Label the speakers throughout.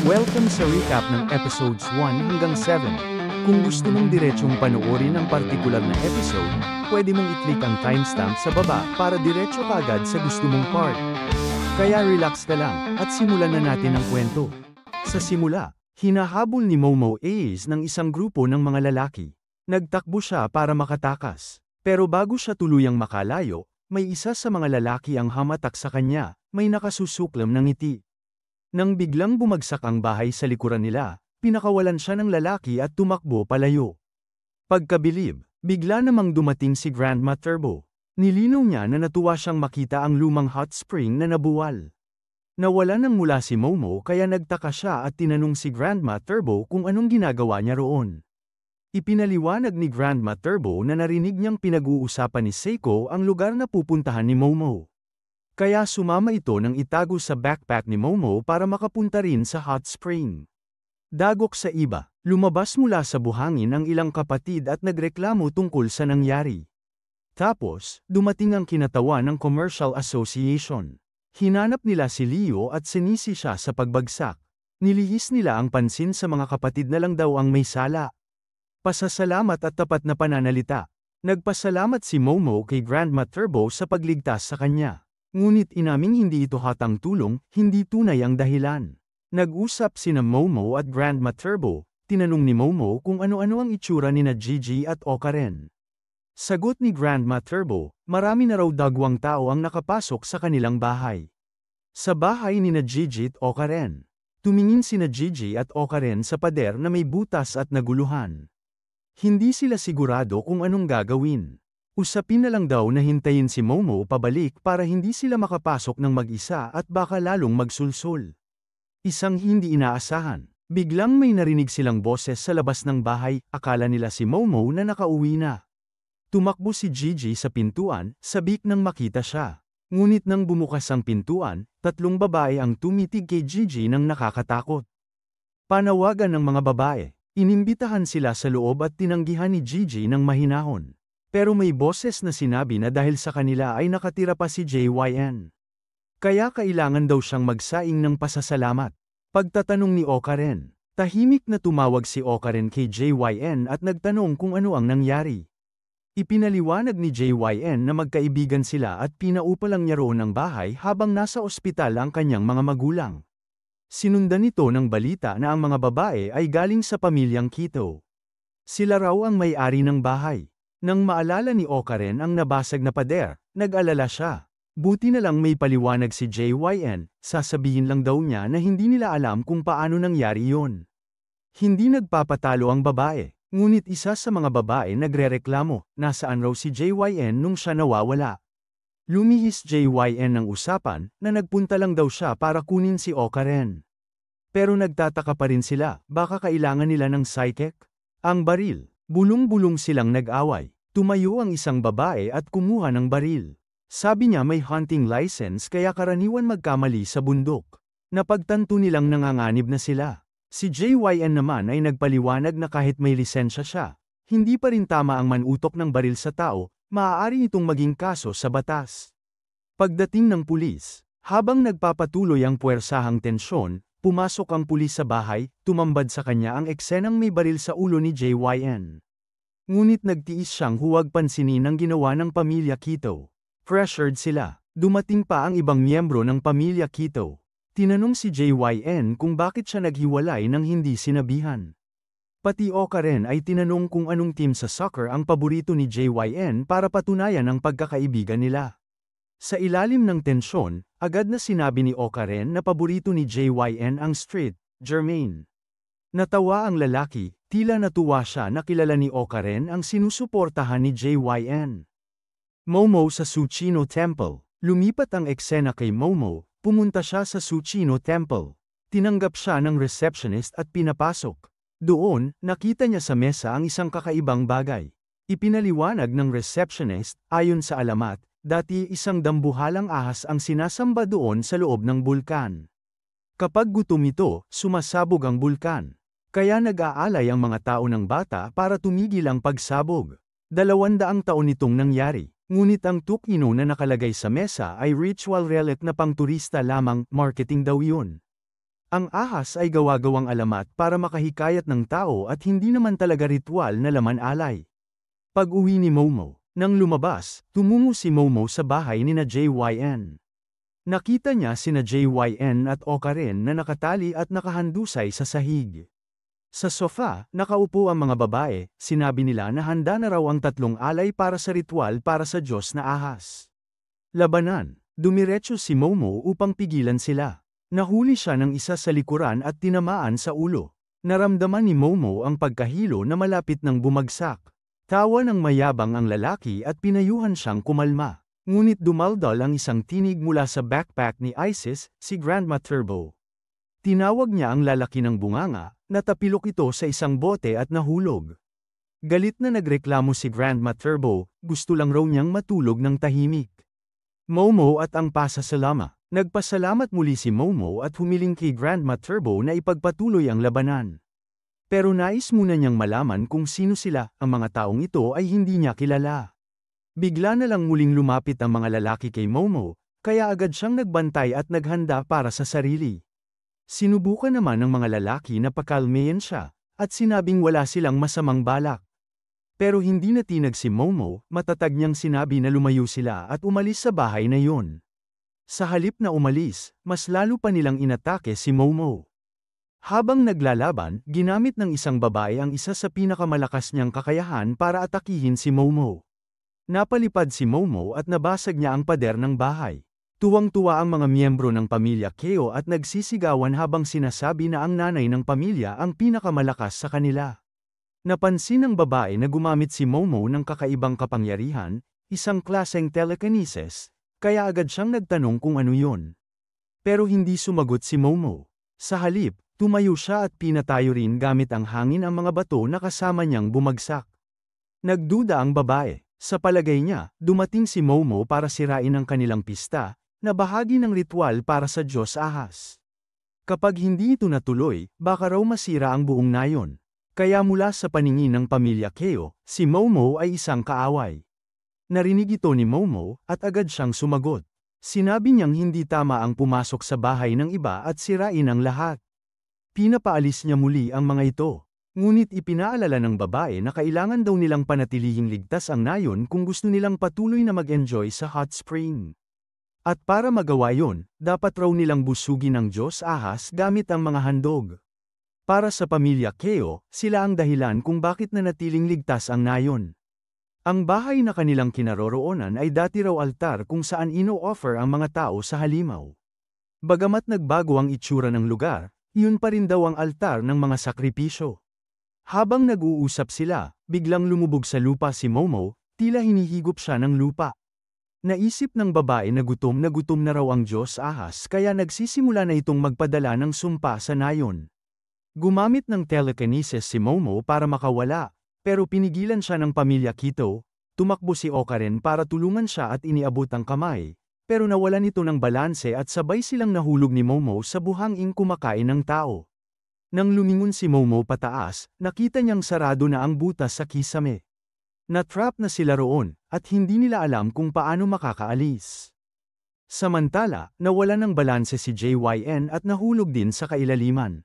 Speaker 1: Welcome sa recap ng episodes 1 hanggang 7. Kung gusto mong diretsong panoorin ang partikular na episode, pwede mong i-click ang timestamp sa baba para diretso ka agad sa gusto mong part. Kaya relax ka lang, at simulan na natin ang kwento. Sa simula, hinahabol ni Momo Ace ng isang grupo ng mga lalaki. Nagtakbo siya para makatakas. Pero bago siya tuluyang makalayo, may isa sa mga lalaki ang hamatak sa kanya, may nakasusuklam ng ngiti. Nang biglang bumagsak ang bahay sa likuran nila, pinakawalan siya ng lalaki at tumakbo palayo. Pagkabilib, bigla namang dumating si Grandma Turbo. Nilinaw niya na natuwa siyang makita ang lumang hot spring na nabuwal. Nawala nang mula si Momo kaya nagtaka siya at tinanong si Grandma Turbo kung anong ginagawa niya roon. Ipinaliwanag ni Grandma Turbo na narinig niyang pinag-uusapan ni Seiko ang lugar na pupuntahan ni Momo. Kaya sumama ito nang itago sa backpack ni Momo para makapunta rin sa hot spring. Dagok sa iba, lumabas mula sa buhangin ang ilang kapatid at nagreklamo tungkol sa nangyari. Tapos, dumating ang kinatawan ng Commercial Association. Hinanap nila si Leo at sinisi siya sa pagbagsak. Nilihis nila ang pansin sa mga kapatid na lang daw ang may sala. Pasasalamat at tapat na pananalita. Nagpasalamat si Momo kay Grandma Turbo sa pagligtas sa kanya. Ngunit inaming hindi ito hatang tulong, hindi tunay ang dahilan. Nag-usap sina Momo at Grandma Turbo, tinanong ni Momo kung ano-ano ang itsura nina Gigi at Okaren. Sagot ni Grandma Turbo, marami na raw dagwang tao ang nakapasok sa kanilang bahay. Sa bahay nina Gigi at Okaren. Tumingin sina Gigi at Okaren sa pader na may butas at naguluhan. Hindi sila sigurado kung anong gagawin. Usapin na lang daw na hintayin si Momo pabalik para hindi sila makapasok ng mag-isa at baka lalong magsulsul. Isang hindi inaasahan. Biglang may narinig silang boses sa labas ng bahay, akala nila si Momo na nakauwi na. Tumakbo si Gigi sa pintuan, sabik nang makita siya. Ngunit nang bumukas ang pintuan, tatlong babae ang tumitig kay Gigi nang nakakatakot. Panawagan ng mga babae. Inimbitahan sila sa loob at tinanggihan ni Gigi ng mahinahon. Pero may boses na sinabi na dahil sa kanila ay nakatira pa si JYN. Kaya kailangan daw siyang magsaing ng pasasalamat. Pagtatanong ni Okaren, tahimik na tumawag si Okaren kay JYN at nagtanong kung ano ang nangyari. Ipinaliwanag ni JYN na magkaibigan sila at pinaupa lang niya roon ang bahay habang nasa ospital ang kanyang mga magulang. Sinundan nito ng balita na ang mga babae ay galing sa pamilyang Kito. Sila raw ang may-ari ng bahay. Nang maalala ni Okaren ang nabasag na pader, nag-alala siya. Buti na lang may paliwanag si JYN, sasabihin lang daw niya na hindi nila alam kung paano nangyari yon. Hindi nagpapatalo ang babae, ngunit isa sa mga babae nagrereklamo, nasaan raw si JYN nung siya nawawala. Lumihis JYN ng usapan na nagpunta lang daw siya para kunin si Okaren. Pero nagtataka pa rin sila, baka kailangan nila ng psychic? Ang baril, bulong-bulong silang nag-away. Tumayo ang isang babae at kumuha ng baril. Sabi niya may hunting license kaya karaniwan magkamali sa bundok. Napagtanto nilang nanganganib na sila. Si JYN naman ay nagpaliwanag na kahit may lisensya siya, hindi pa rin tama ang manutok ng baril sa tao, maaari itong maging kaso sa batas. Pagdating ng pulis, habang nagpapatuloy ang puwersahang tensyon, pumasok ang pulis sa bahay, tumambad sa kanya ang eksenang may baril sa ulo ni JYN. Ngunit nagtiis siyang huwag pansinin ang ginawa ng pamilya Kito. Pressured sila. Dumating pa ang ibang miyembro ng pamilya Kito. Tinanong si JYN kung bakit siya naghiwalay nang hindi sinabihan. Pati Okaren ay tinanong kung anong team sa soccer ang paborito ni JYN para patunayan ang pagkakaibigan nila. Sa ilalim ng tensyon, agad na sinabi ni Okaren na paborito ni JYN ang Street, Jermaine. Natawa ang lalaki, tila natuwa siya na kilala ni Okaren ang sinusuportahan ni JYN. Momo sa Tsuchino Temple. Lumipat ang eksena kay Momo, pumunta siya sa Tsuchino Temple. Tinanggap siya ng receptionist at pinapasok. Doon, nakita niya sa mesa ang isang kakaibang bagay. Ipinaliwanag ng receptionist, ayon sa alamat, dati isang dambuhalang ahas ang sinasamba doon sa loob ng bulkan. Kapag gutom ito, sumasabog ang bulkan. Kaya nag-aalay ang mga tao ng bata para tumigil ang pagsabog. 200 taon itong nangyari, ngunit ang tukino na nakalagay sa mesa ay ritual relic na pangturista lamang, marketing daw yun. Ang ahas ay gawa-gawang alamat para makahikayat ng tao at hindi naman talaga ritual na laman alay. Pag-uwi ni Momo, nang lumabas, tumungo si Momo sa bahay nina JYN. Nakita niya sina JYN at Okaren na nakatali at nakahandusay sa sahig. Sa sofa, nakaupo ang mga babae, sinabi nila na handa na raw ang tatlong alay para sa ritual para sa Diyos na ahas. Labanan, dumiretso si Momo upang pigilan sila. Nahuli siya ng isa sa likuran at tinamaan sa ulo. Naramdaman ni Momo ang pagkahilo na malapit ng bumagsak. Tawa ng mayabang ang lalaki at pinayuhan siyang kumalma. Ngunit dumaldal ang isang tinig mula sa backpack ni Isis, si Grandma Turbo. Tinawag niya ang lalaki ng bunganga, natapilok ito sa isang bote at nahulog. Galit na nagreklamo si Grandma Turbo, gusto lang raw niyang matulog ng tahimik. Momo at ang pasasalama. Nagpasalamat muli si Momo at humiling kay Grandma Turbo na ipagpatuloy ang labanan. Pero nais muna niyang malaman kung sino sila, ang mga taong ito ay hindi niya kilala. Bigla na lang muling lumapit ang mga lalaki kay Momo, kaya agad siyang nagbantay at naghanda para sa sarili. Sinubukan naman ng mga lalaki na pakalmayan siya, at sinabing wala silang masamang balak. Pero hindi natinag si Momo, matatag niyang sinabi na lumayo sila at umalis sa bahay na yun. Sa halip na umalis, mas lalo pa nilang inatake si Momo. Habang naglalaban, ginamit ng isang babae ang isa sa pinakamalakas niyang kakayahan para atakihin si Momo. Napalipad si Momo at nabasag niya ang pader ng bahay. Tuwang-tuwa ang mga miyembro ng pamilya Keo at nagsisigawan habang sinasabi na ang nanay ng pamilya ang pinakamalakas sa kanila. Napansin ng babae na gumamit si Momo ng kakaibang kapangyarihan, isang klaseng telekinesis, kaya agad siyang nagtanong kung ano yun. Pero hindi sumagot si Momo. Sa halip, tumayo siya at pinatayo rin gamit ang hangin ang mga bato na kasama niyang bumagsak. Nagduda ang babae. Sa palagay niya, dumating si Momo para sirain ang kanilang pista, na bahagi ng ritual para sa Diyos ahas. Kapag hindi ito natuloy, baka raw masira ang buong nayon. Kaya mula sa paningin ng pamilya Keo, si Momo ay isang kaaway. Narinig ito ni Momo, at agad siyang sumagot. Sinabi niyang hindi tama ang pumasok sa bahay ng iba at sirain ang lahat. Pinapaalis niya muli ang mga ito. Ngunit ipinaalala ng babae na kailangan daw nilang panatilihing ligtas ang nayon kung gusto nilang patuloy na mag-enjoy sa hot spring. At para magawa yon, dapat raw nilang busugin ang Diyos ahas gamit ang mga handog. Para sa pamilya Keo, sila ang dahilan kung bakit nanatiling ligtas ang nayon. Ang bahay na kanilang kinaroroonan ay dati raw altar kung saan ino-offer ang mga tao sa halimaw. Bagamat nagbago ang itsura ng lugar, iyon pa rin daw ang altar ng mga sakripisyo. Habang nag-uusap sila, biglang lumubog sa lupa si Momo, tila hinihigop siya ng lupa. Naisip ng babae na gutom na raw ang Diyos ahas kaya nagsisimula na itong magpadala ng sumpa sa nayon. Gumamit ng telekinesis si Momo para makawala. Pero pinigilan siya ng pamilya Kito, tumakbo si Okaren para tulungan siya at iniabot ang kamay, pero nawalan ito ng balanse at sabay silang nahulog ni Momo sa buhanging kumakain ng tao. Nang lumingon si Momo pataas, nakita niyang sarado na ang butas sa kisame. Natrap na sila roon, at hindi nila alam kung paano makakaalis. Samantala, nawalan ng balanse si JYN at nahulog din sa kailaliman.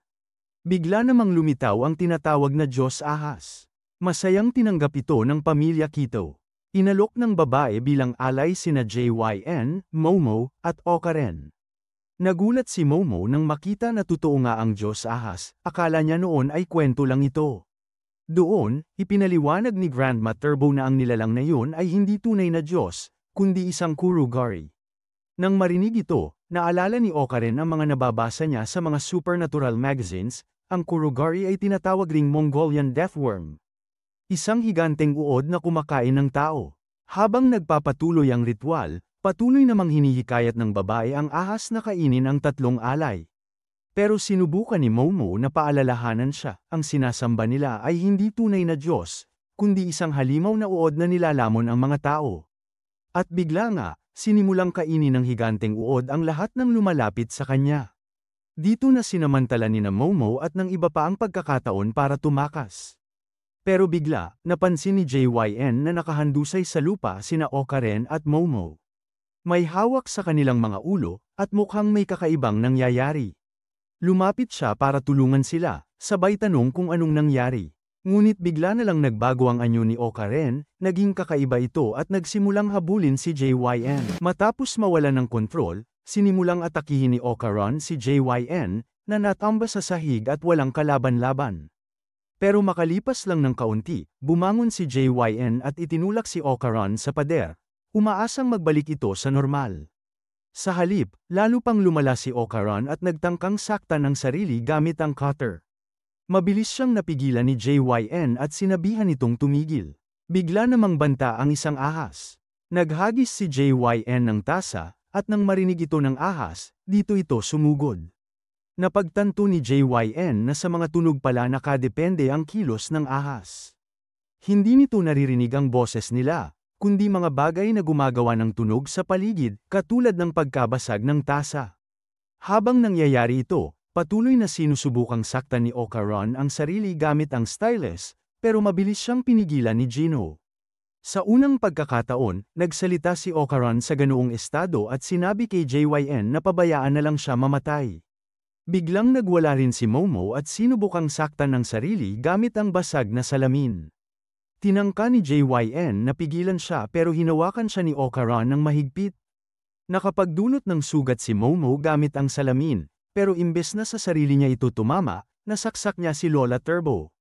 Speaker 1: Bigla namang lumitaw ang tinatawag na Diyos ahas. Masayang tinanggap ito ng pamilya Kito. Inalok ng babae bilang alay sina JYN, Momo, at Okaren. Nagulat si Momo nang makita na totoo nga ang Diyos ahas, akala niya noon ay kwento lang ito. Doon, ipinaliwanag ni Grandma Turbo na ang nilalang na yun ay hindi tunay na Diyos, kundi isang kurugari. Nang marinig ito, naalala ni Okaren ang mga nababasa niya sa mga supernatural magazines, ang kurugari ay tinatawag ring Mongolian deathworm. Isang higanteng uod na kumakain ng tao. Habang nagpapatuloy ang ritual, patuloy namang hinihikayat ng babae ang ahas na kainin ang tatlong alay. Pero sinubukan ni Momo na paalalahanan siya, ang sinasamba nila ay hindi tunay na Diyos, kundi isang halimaw na uod na nilalamon ang mga tao. At bigla nga, sinimulang kainin ng higanteng uod ang lahat ng lumalapit sa kanya. Dito na sinamantala ni na Momo at ng iba pa ang pagkakataon para tumakas. Pero bigla, napansin ni JYN na nakahandusay sa lupa sina Okaren at Momo. May hawak sa kanilang mga ulo, at mukhang may kakaibang nangyayari. Lumapit siya para tulungan sila, sabay tanong kung anong nangyari. Ngunit bigla na lang nagbago ang anyo ni Okaren, naging kakaiba ito at nagsimulang habulin si JYN. Matapos mawalan ng kontrol, sinimulang atakihin ni Okaran si JYN, na natamba sa sahig at walang kalaban-laban. Pero makalipas lang ng kaunti, bumangon si JYN at itinulak si Okaran sa pader, umaasang magbalik ito sa normal. Sa halip, lalo pang lumala si Okaran at nagtangkang saktan ang sarili gamit ang cutter. Mabilis siyang napigilan ni JYN at sinabihan itong tumigil. Bigla namang banta ang isang ahas. Naghagis si JYN ng tasa, at nang marinig ito ng ahas, dito ito sumugod. Napagtanto ni JYN na sa mga tunog pala nakadepende ang kilos ng ahas. Hindi nito naririnig ang boses nila, kundi mga bagay na gumagawa ng tunog sa paligid, katulad ng pagkabasag ng tasa. Habang nangyayari ito, patuloy na sinusubukang saktan ni Okaran ang sarili gamit ang stylus, pero mabilis siyang pinigilan ni Gino. Sa unang pagkakataon, nagsalita si Okaran sa ganoong estado at sinabi kay JYN na pabayaan na lang siya mamatay. Biglang nagwala rin si Momo at sinubukang saktan ng sarili gamit ang basag na salamin. Tinangka ni JYN na pigilan siya pero hinawakan siya ni Okaran ng mahigpit. Nakapagdulot ng sugat si Momo gamit ang salamin, pero imbes na sa sarili niya ito tumama, nasaksak niya si Lola Turbo.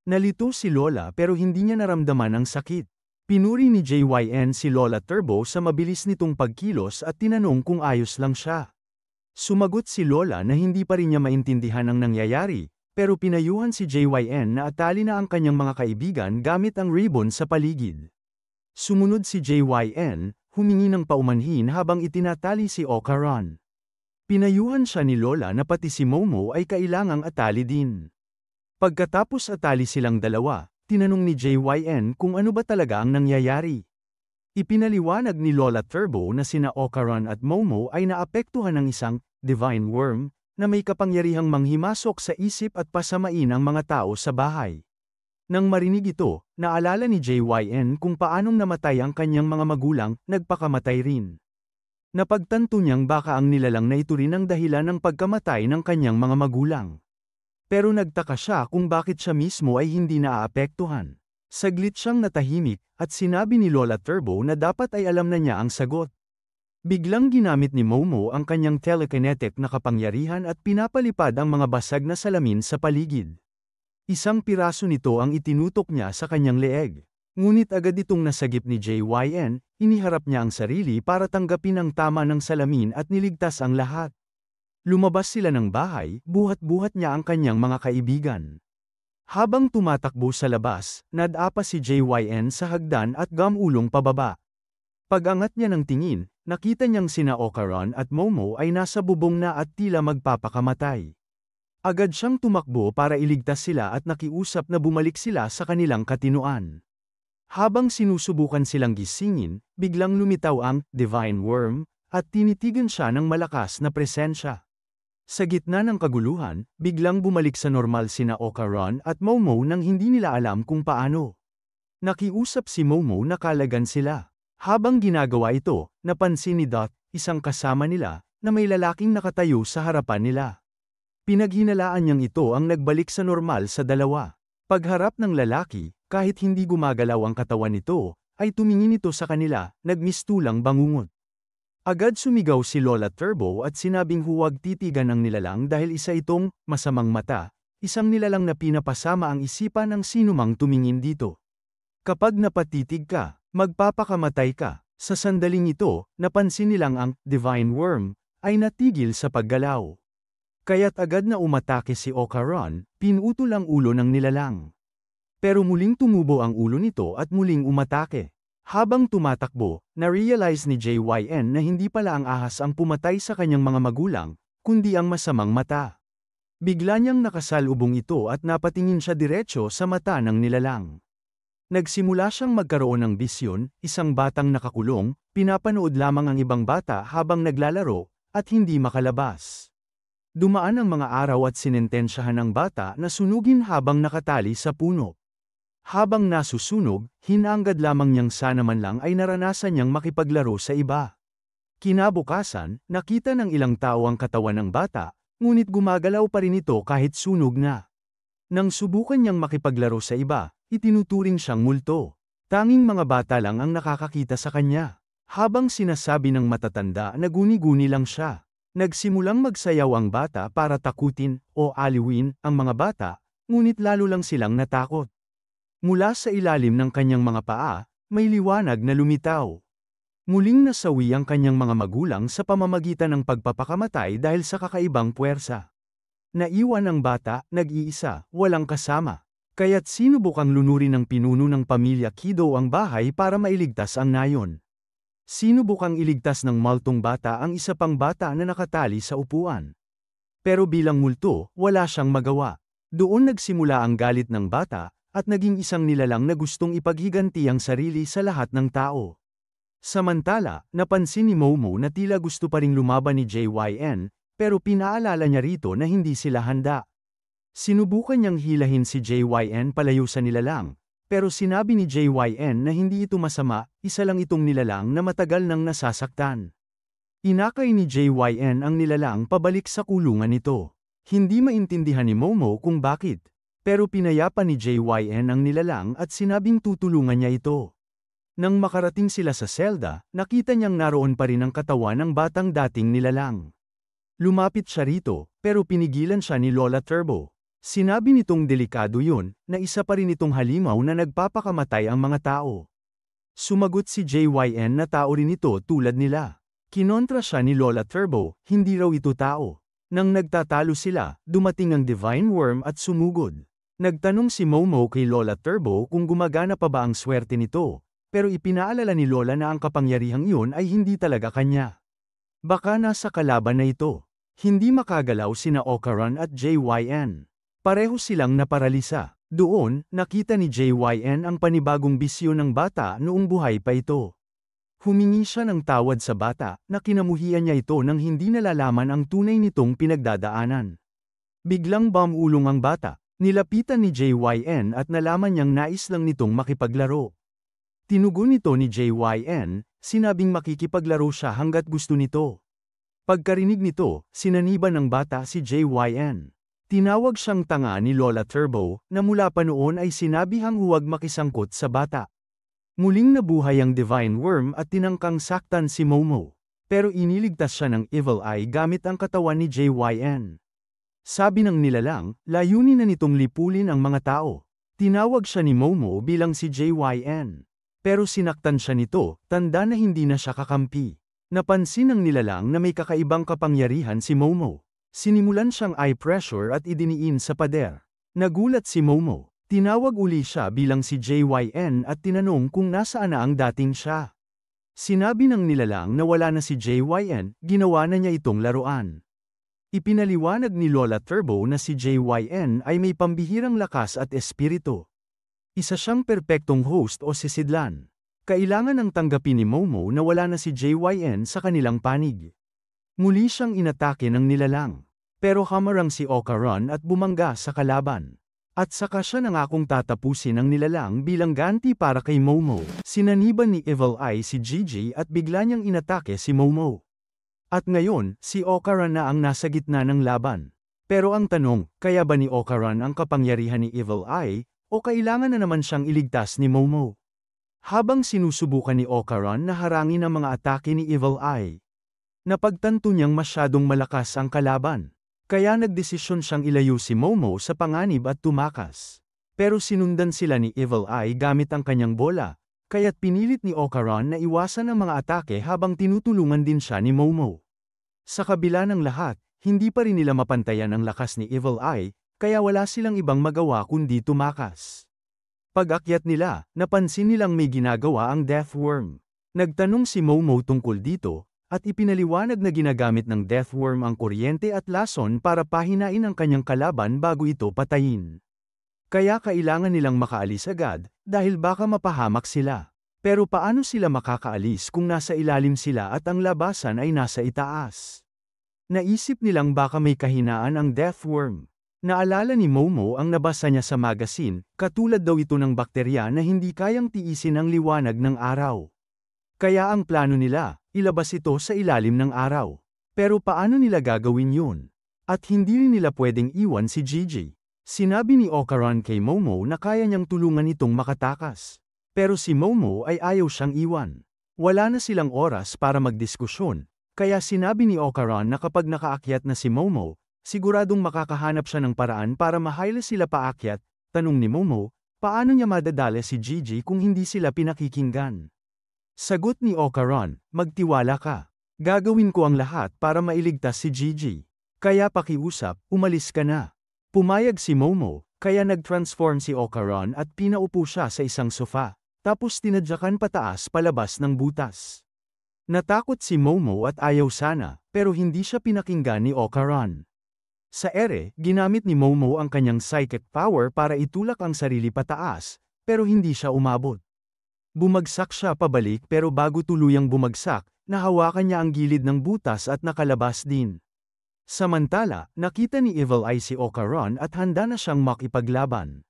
Speaker 1: Nalito si Lola pero hindi niya naramdaman ang sakit. Pinuri ni JYN si Lola Turbo sa mabilis nitong pagkilos at tinanong kung ayos lang siya. Sumagot si Lola na hindi pa rin niya maintindihan ang nangyayari, pero pinayuhan si JYN na atali na ang kanyang mga kaibigan gamit ang ribbon sa paligid. Sumunod si JYN, humingi ng paumanhin habang itinatali si Okaran. Pinayuhan siya ni Lola na pati si Momo ay kailangang atali din. Pagkatapos atali silang dalawa, tinanong ni JYN kung ano ba talaga ang nangyayari. Ipinaliwanag ni Lola Turbo na sina Okaran at Momo ay naapektuhan ng isang divine worm na may kapangyarihang manghimasok sa isip at pasamain ang mga tao sa bahay. Nang marinig ito, naalala ni JYN kung paanong namatay ang kanyang mga magulang, nagpakamatay rin. Napagtanto niyang baka ang nilalang na ito rin ang dahilan ng pagkamatay ng kanyang mga magulang. Pero nagtaka siya kung bakit siya mismo ay hindi naaapektuhan. Saglit siyang natahimik, at sinabi ni Lola Turbo na dapat ay alam na niya ang sagot. Biglang ginamit ni Momo ang kanyang telekinetic na kapangyarihan at pinapalipad ang mga basag na salamin sa paligid. Isang piraso nito ang itinutok niya sa kanyang leeg. Ngunit agad itong nasagip ni JYN, iniharap niya ang sarili para tanggapin ang tama ng salamin at niligtas ang lahat. Lumabas sila ng bahay, buhat-buhat niya ang kanyang mga kaibigan. Habang tumatakbo sa labas, nadapa si JYN sa hagdan at gamulong pababa. Pag-angat niya ng tingin, nakita niyang sina Okaran at Momo ay nasa bubong na at tila magpapakamatay. Agad siyang tumakbo para iligtas sila at nakiusap na bumalik sila sa kanilang katinuan. Habang sinusubukan silang gisingin, biglang lumitaw ang divine worm, at tinitigan siya ng malakas na presensya. Sa gitna ng kaguluhan, biglang bumalik sa normal sina Okaran at Momo nang hindi nila alam kung paano. Nakiusap si Momo na kalagan sila. Habang ginagawa ito, napansin ni Dot, isang kasama nila, na may lalaking nakatayo sa harapan nila. Pinaghinalaan niyang ito ang nagbalik sa normal sa dalawa. Pagharap ng lalaki, kahit hindi gumagalaw ang katawan nito, ay tumingin ito sa kanila, nagmistulang bangungot. Agad sumigaw si Lola Turbo at sinabing huwag titigan ang nilalang dahil isa itong masamang mata, isang nilalang na pinapasama ang isipan ng sinumang tumingin dito. Kapag napatitig ka, magpapakamatay ka. Sa sandaling ito, napansin nilang ang divine worm ay natigil sa paggalaw. Kaya't agad na umatake si Okaran, pinutol ang ulo ng nilalang. Pero muling tumubo ang ulo nito at muling umatake. Habang tumatakbo, na-realize ni JYN na hindi pala ang ahas ang pumatay sa kanyang mga magulang, kundi ang masamang mata. Bigla niyang nakasalubong ito at napatingin siya diretso sa mata ng nilalang. Nagsimula siyang magkaroon ng bisyon, isang batang nakakulong, pinapanood lamang ang ibang bata habang naglalaro, at hindi makalabas. Dumaan ang mga araw at sinentensyahan ng bata na sunugin habang nakatali sa puno. Habang nasusunog, hinanggad lamang niyang sana man lang ay naranasan niyang makipaglaro sa iba. Kinabukasan, nakita ng ilang tao ang katawan ng bata, Ngunit gumagalaw pa rin ito kahit sunog na. Nang subukan niyang makipaglaro sa iba, itinuturing siyang multo. Tanging mga bata lang ang nakakakita sa kanya. Habang sinasabi ng matatanda na guni-guni lang siya. Nagsimulang magsayaw ang bata para takutin o aliwin ang mga bata, ngunit lalo lang silang natakot. Mula sa ilalim ng kanyang mga paa, may liwanag na lumitaw. Muling nasawi ang kanyang mga magulang sa pamamagitan ng pagpapakamatay dahil sa kakaibang puwersa. Naiwan ang bata, nag-iisa, walang kasama. Kaya't sinubukang lunurin ng pinuno ng pamilya Kido ang bahay para mailigtas ang nayon. Sinubukang iligtas ng maltong bata ang isa pang bata na nakatali sa upuan. Pero bilang multo, wala siyang magawa. Doon nagsimula ang galit ng bata, at naging isang nilalang na gustong ipaghiganti ang sarili sa lahat ng tao. Samantala, napansin ni Momo na tila gusto pa ring lumaban ni JYN, pero pinaalala niya rito na hindi sila handa. Sinubukan niyang hilahin si JYN palayo sa nilalang. Pero sinabi ni JYN na hindi ito masama, isa lang itong nilalang na matagal nang nasasaktan. Inakay ni JYN ang nilalang pabalik sa kulungan nito. Hindi maintindihan ni Momo kung bakit. Pero pinayapa ni JYN ang nilalang at sinabing tutulungan niya ito. Nang makarating sila sa selda, nakita niyang naroon pa rin ang katawan ng batang dating nilalang. Lumapit siya rito, pero pinigilan siya ni Lola Turbo. Sinabi nitong delikado yun, na isa pa rin itong halimaw na nagpapakamatay ang mga tao. Sumagot si JYN na tao rin ito tulad nila. Kinontra siya ni Lola Turbo, hindi raw ito tao. Nang nagtatalo sila, dumating ang Divine Worm at sumugod. Nagtanong si Momo kay Lola Turbo kung gumagana pa ba ang swerte nito, pero ipinaalala ni Lola na ang kapangyarihang iyon ay hindi talaga kanya. Baka nasa kalaban na ito. Hindi makagalaw sina Okaran at JYN. Pareho silang naparalisa. Doon, nakita ni JYN ang panibagong bisyo ng bata noong buhay pa ito. Humingi siya ng tawad sa bata, na kinamuhian niya ito nang hindi nalalaman ang tunay nitong pinagdadaanan. Biglang bumulong ang bata. Nilapitan ni JYN at nalaman niyang nais lang nitong makipaglaro. Tinugon nito ni JYN, sinabing makikipaglaro siya hanggat gusto nito. Pagkarinig nito, sinaniban ng bata si JYN. Tinawag siyang tanga ni Lola Turbo, na mula pa noon ay sinabihang huwag makisangkot sa bata. Muling nabuhay ang Divine Worm at tinangkang saktan si Momo. Pero iniligtas siya ng Evil Eye gamit ang katawan ni JYN. Sabi ng nilalang, layunin na nitong lipulin ang mga tao. Tinawag siya ni Momo bilang si JYN. Pero sinaktan siya nito, tanda na hindi na siya kakampi. Napansin ng nilalang na may kakaibang kapangyarihan si Momo. Sinimulan siyang eye pressure at idiniin sa pader. Nagulat si Momo. Tinawag uli siya bilang si JYN at tinanong kung nasaan na ang dating siya. Sinabi ng nilalang na wala na si JYN, ginawa na niya itong laruan. Ipinaliwanag ni Lola Turbo na si JYN ay may pambihirang lakas at espiritu. Isa siyang perpektong host o sisidlan. Kailangan ang tanggapin ni Momo na wala na si JYN sa kanilang panig. Muli siyang inatake ng nilalang. Pero hamarang si Okaran at bumangga sa kalaban. At saka siya nangakong tatapusin ang nilalang bilang ganti para kay Momo. Sinaniban ni Evil Eye si Gigi at bigla niyang inatake si Momo. At ngayon, si Okaran na ang nasa gitna ng laban. Pero ang tanong, kaya ba ni Okaran ang kapangyarihan ni Evil Eye, o kailangan na naman siyang iligtas ni Momo? Habang sinusubukan ni Okaran na harangin ang mga atake ni Evil Eye, napagtanto niyang masyadong malakas ang kalaban. Kaya nagdesisyon siyang ilayo si Momo sa panganib at tumakas. Pero sinundan sila ni Evil Eye gamit ang kanyang bola, kaya't pinilit ni Okaran na iwasan ang mga atake habang tinutulungan din siya ni Momo. Sa kabila ng lahat, hindi pa rin nila mapantayan ang lakas ni Evil Eye, kaya wala silang ibang magawa kundi tumakas. Pag-akyat nila, napansin nilang may ginagawa ang Death Worm. Nagtanong si Momo tungkol dito, at ipinaliwanag na ginagamit ng Death Worm ang kuryente at lason para pahinain ang kanyang kalaban bago ito patayin. Kaya kailangan nilang makaalis agad, dahil baka mapahamak sila. Pero paano sila makakaalis kung nasa ilalim sila at ang labasan ay nasa itaas? Naisip nilang baka may kahinaan ang Death Worm. Naalala ni Momo ang nabasa niya sa magazine, katulad daw ito ng bakterya na hindi kayang tiisin ang liwanag ng araw. Kaya ang plano nila, ilabas ito sa ilalim ng araw. Pero paano nila gagawin yun? At hindi rin nila pwedeng iwan si Gigi. Sinabi ni Okaran kay Momo na kaya niyang tulungan itong makatakas. Pero si Momo ay ayaw siyang iwan. Wala na silang oras para magdiskusyon, kaya sinabi ni Okaran na kapag nakaakyat na si Momo, siguradong makakahanap siya ng paraan para mahayla sila paakyat. Tanong ni Momo, paano niya madadala si Gigi kung hindi sila pinakikinggan? Sagot ni Okaran, magtiwala ka. Gagawin ko ang lahat para mailigtas si Gigi. Kaya pakiusap, umalis ka na. Pumayag si Momo, kaya nag-transform si Okaran at pinaupo siya sa isang sofa, tapos tinadyakan pataas palabas ng butas. Natakot si Momo at ayaw sana, pero hindi siya pinakinggan ni Okaran. Sa ere, ginamit ni Momo ang kanyang psychic power para itulak ang sarili pataas, pero hindi siya umabot. Bumagsak siya pabalik pero bago tuluyang bumagsak, nahawakan niya ang gilid ng butas at nakalabas din. Samantala, nakita ni Evil Eye si Okaran at handa na siyang makipaglaban.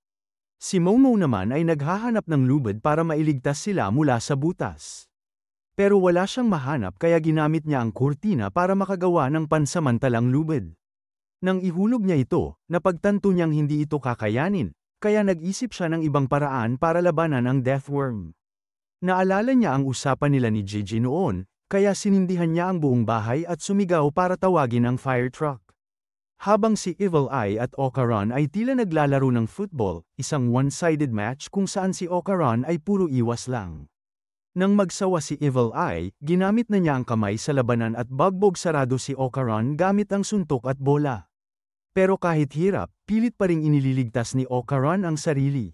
Speaker 1: Si Momo naman ay naghahanap ng lubid para mailigtas sila mula sa butas. Pero wala siyang mahanap kaya ginamit niya ang kurtina para makagawa ng pansamantalang lubid. Nang ihulog niya ito, napagtanto niyang hindi ito kakayanin, kaya nag-isip siya ng ibang paraan para labanan ang Deathworm. Naalala niya ang usapan nila ni Gigi noon, kaya sinindihan niya ang buong bahay at sumigaw para tawagin ang fire truck. Habang si Evil Eye at Okaran ay tila naglalaro ng football, isang one-sided match kung saan si Okaran ay puro iwas lang. Nang magsawa si Evil Eye, ginamit na niya ang kamay sa labanan at bagbog sarado si Okaran gamit ang suntok at bola. Pero kahit hirap, pilit pa ring inililigtas ni Okaran ang sarili.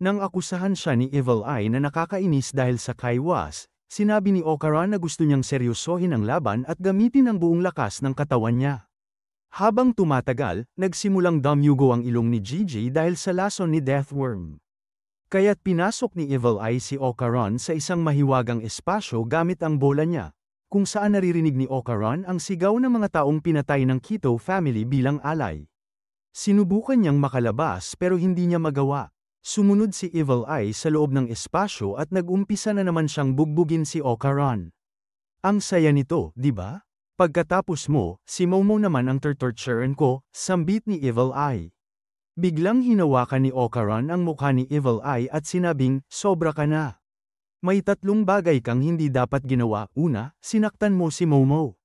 Speaker 1: Nang akusahan siya ni Evil Eye na nakakainis dahil sa kaiwas, sinabi ni Okaran na gusto niyang seryosohin ang laban at gamitin ang buong lakas ng katawan niya. Habang tumatagal, nagsimulang dumyugo ang ilong ni Gigi dahil sa lason ni Deathworm. Kaya't pinasok ni Evil Eye si Okaran sa isang mahiwagang espasyo gamit ang bola niya, kung saan naririnig ni Okaran ang sigaw ng mga taong pinatay ng Quito family bilang alay. Sinubukan niyang makalabas pero hindi niya magawa. Sumunod si Evil Eye sa loob ng espasyo at nag-umpisa na naman siyang bugbugin si Okaran. Ang saya nito, di ba? Pagkatapos mo, si Momo naman ang torturean ko, sambit ni Evil Eye. Biglang hinawakan ni Okaran ang mukha ni Evil Eye at sinabing, sobra ka na. May tatlong bagay kang hindi dapat ginawa. Una, sinaktan mo si Momo.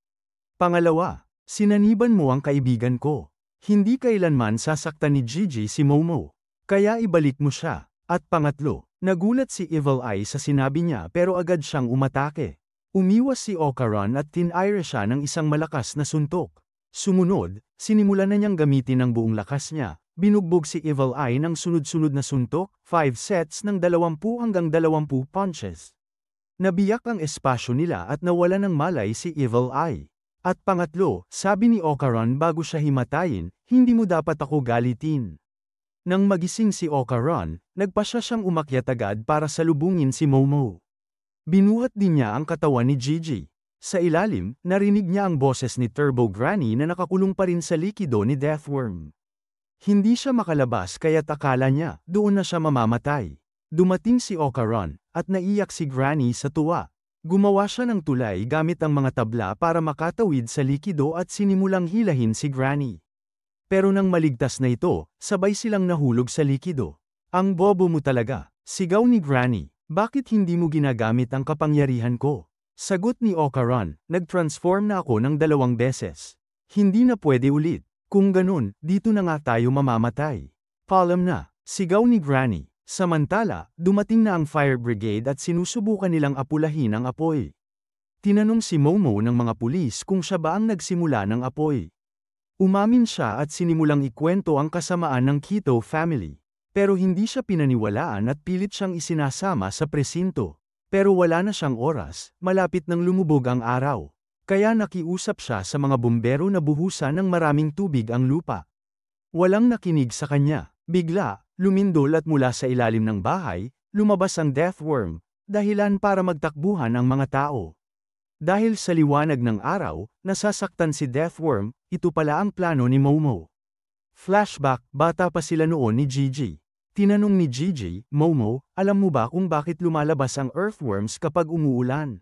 Speaker 1: Pangalawa, sinaniban mo ang kaibigan ko. Hindi kailanman sasaktan ni Gigi si Momo. Kaya ibalik mo siya. At pangatlo, nagulat si Evil Eye sa sinabi niya pero agad siyang umatake. Umiwas si Okaran at tinire siya ng isang malakas na suntok. Sumunod, sinimulan na niyang gamitin ang buong lakas niya. Binugbog si Evil Eye ng sunod-sunod na suntok, 5 sets ng 20 hanggang 20 punches. Nabiyak ang espasyo nila at nawala ng malay si Evil Eye. At pangatlo, sabi ni Okaran bago siya himatayin, hindi mo dapat ako galitin. Nang magising si Okaran, nagpasya siyang umakyat agad para salubungin si Momo. Binuhat din niya ang katawan ni Gigi. Sa ilalim, narinig niya ang boses ni Turbo Granny na nakakulong pa rin sa likido ni Deathworm. Hindi siya makalabas kaya't akala niya, doon na siya mamamatay. Dumating si Okaran, at naiyak si Granny sa tuwa. Gumawa siya ng tulay gamit ang mga tabla para makatawid sa likido at sinimulang hilahin si Granny. Pero nang maligtas na ito, sabay silang nahulog sa likido. Ang bobo mo talaga, sigaw ni Granny, bakit hindi mo ginagamit ang kapangyarihan ko? Sagot ni Okaran, nag-transform na ako ng 2 beses. Hindi na pwede ulit. Kung ganun, dito na nga tayo mamamatay. Paalam na, sigaw ni Granny. Samantala, dumating na ang fire brigade at sinusubukan nilang apulahin ang apoy. Tinanong si Momo ng mga pulis kung siya ba ang nagsimula ng apoy. Umamin siya at sinimulang ikwento ang kasamaan ng Quito family. Pero hindi siya pinaniwalaan at pilit siyang isinasama sa presinto. Pero wala na siyang oras, malapit nang lumubog ang araw. Kaya nakiusap siya sa mga bumbero na buhusan ng maraming tubig ang lupa. Walang nakinig sa kanya. Bigla, lumindol at mula sa ilalim ng bahay, lumabas ang Deathworm, dahilan para magtakbuhan ang mga tao. Dahil sa liwanag ng araw, nasasaktan si Deathworm, ito pala ang plano ni Momo. Flashback, bata pa sila noon ni Gigi. Tinanong ni Gigi, Momo, alam mo ba kung bakit lumalabas ang earthworms kapag umuulan?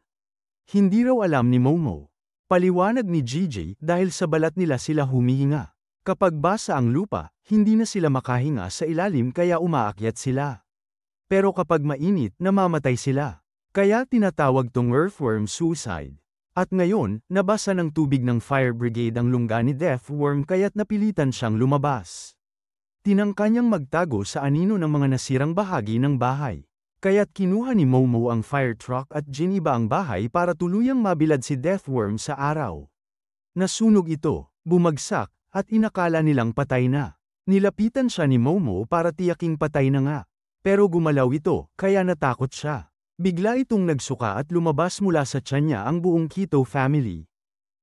Speaker 1: Hindi raw alam ni Momo. Paliwanag ni Gigi dahil sa balat nila sila humihinga. Kapag basa ang lupa, hindi na sila makahinga sa ilalim kaya umaakyat sila. Pero kapag mainit, namamatay sila. Kaya tinatawag tong earthworm suicide. At ngayon, nabasa ng tubig ng fire brigade ang lungga ni Deathworm kaya't napilitan siyang lumabas. Tinangka niyang magtago sa anino ng mga nasirang bahagi ng bahay. Kaya't kinuha ni Momo ang fire truck at giniba ang bahay para tuluyang mabilad si Deathworm sa araw. Nasunog ito, bumagsak, at inakala nilang patay na. Nilapitan siya ni Momo para tiyaking patay na nga. Pero gumalaw ito, kaya natakot siya. Bigla itong nagsuka at lumabas mula sa tiyan niya ang buong Kito family.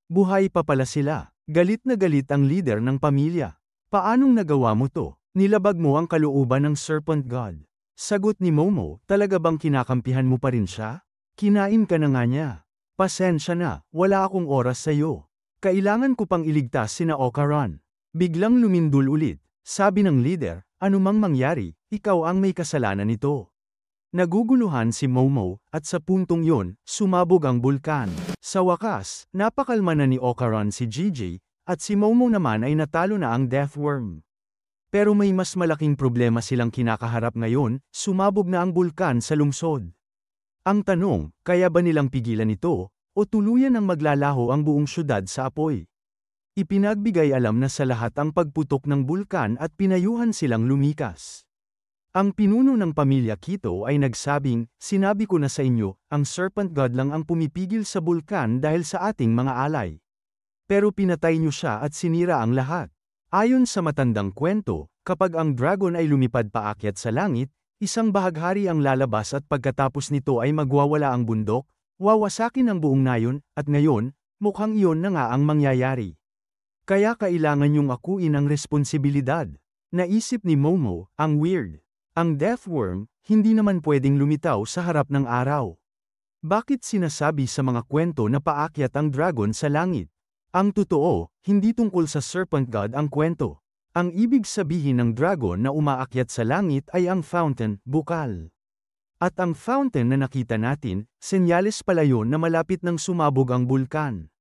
Speaker 1: Buhay pa pala sila. Galit na galit ang leader ng pamilya. Paanong nagawa mo to? Nilabag mo ang kalooban ng Serpent God. Sagot ni Momo, talaga bang kinakampihan mo pa rin siya? Kinain ka na nga niya. Pasensya na, wala akong oras sa'yo. Kailangan ko pang iligtas sina Okaran. Biglang lumindol ulit. Sabi ng leader, anumang mangyari, ikaw ang may kasalanan nito. Naguguluhan si Momo, at sa puntong yon, sumabog ang bulkan. Sa wakas, napakalma na ni Okaran si Gigi, at si Momo naman ay natalo na ang Deathworm. Pero may mas malaking problema silang kinakaharap ngayon, sumabog na ang bulkan sa lungsod. Ang tanong, kaya ba nilang pigilan ito, o tuluyan ang maglalaho ang buong syudad sa apoy? Ipinagbigay alam na sa lahat ang pagputok ng bulkan at pinayuhan silang lumikas. Ang pinuno ng pamilya Kito ay nagsabing, sinabi ko na sa inyo, ang Serpent God lang ang pumipigil sa bulkan dahil sa ating mga alay. Pero pinatay niyo siya at sinira ang lahat. Ayon sa matandang kwento, kapag ang dragon ay lumipad paakyat sa langit, isang bahaghari ang lalabas at pagkatapos nito ay magwawala ang bundok, wawasakin ang buong nayon, at ngayon, mukhang iyon na nga ang mangyayari. Kaya kailangan niyong akuin ang responsibilidad. Naisip ni Momo, ang weird. Ang Deathworm, hindi naman pwedeng lumitaw sa harap ng araw. Bakit sinasabi sa mga kwento na paakyat ang dragon sa langit? Ang totoo, hindi tungkol sa Serpent God ang kwento. Ang ibig sabihin ng dragon na umaakyat sa langit ay ang fountain, bukal. At ang fountain na nakita natin, senyales pala yun na malapit nang sumabog ang bulkan.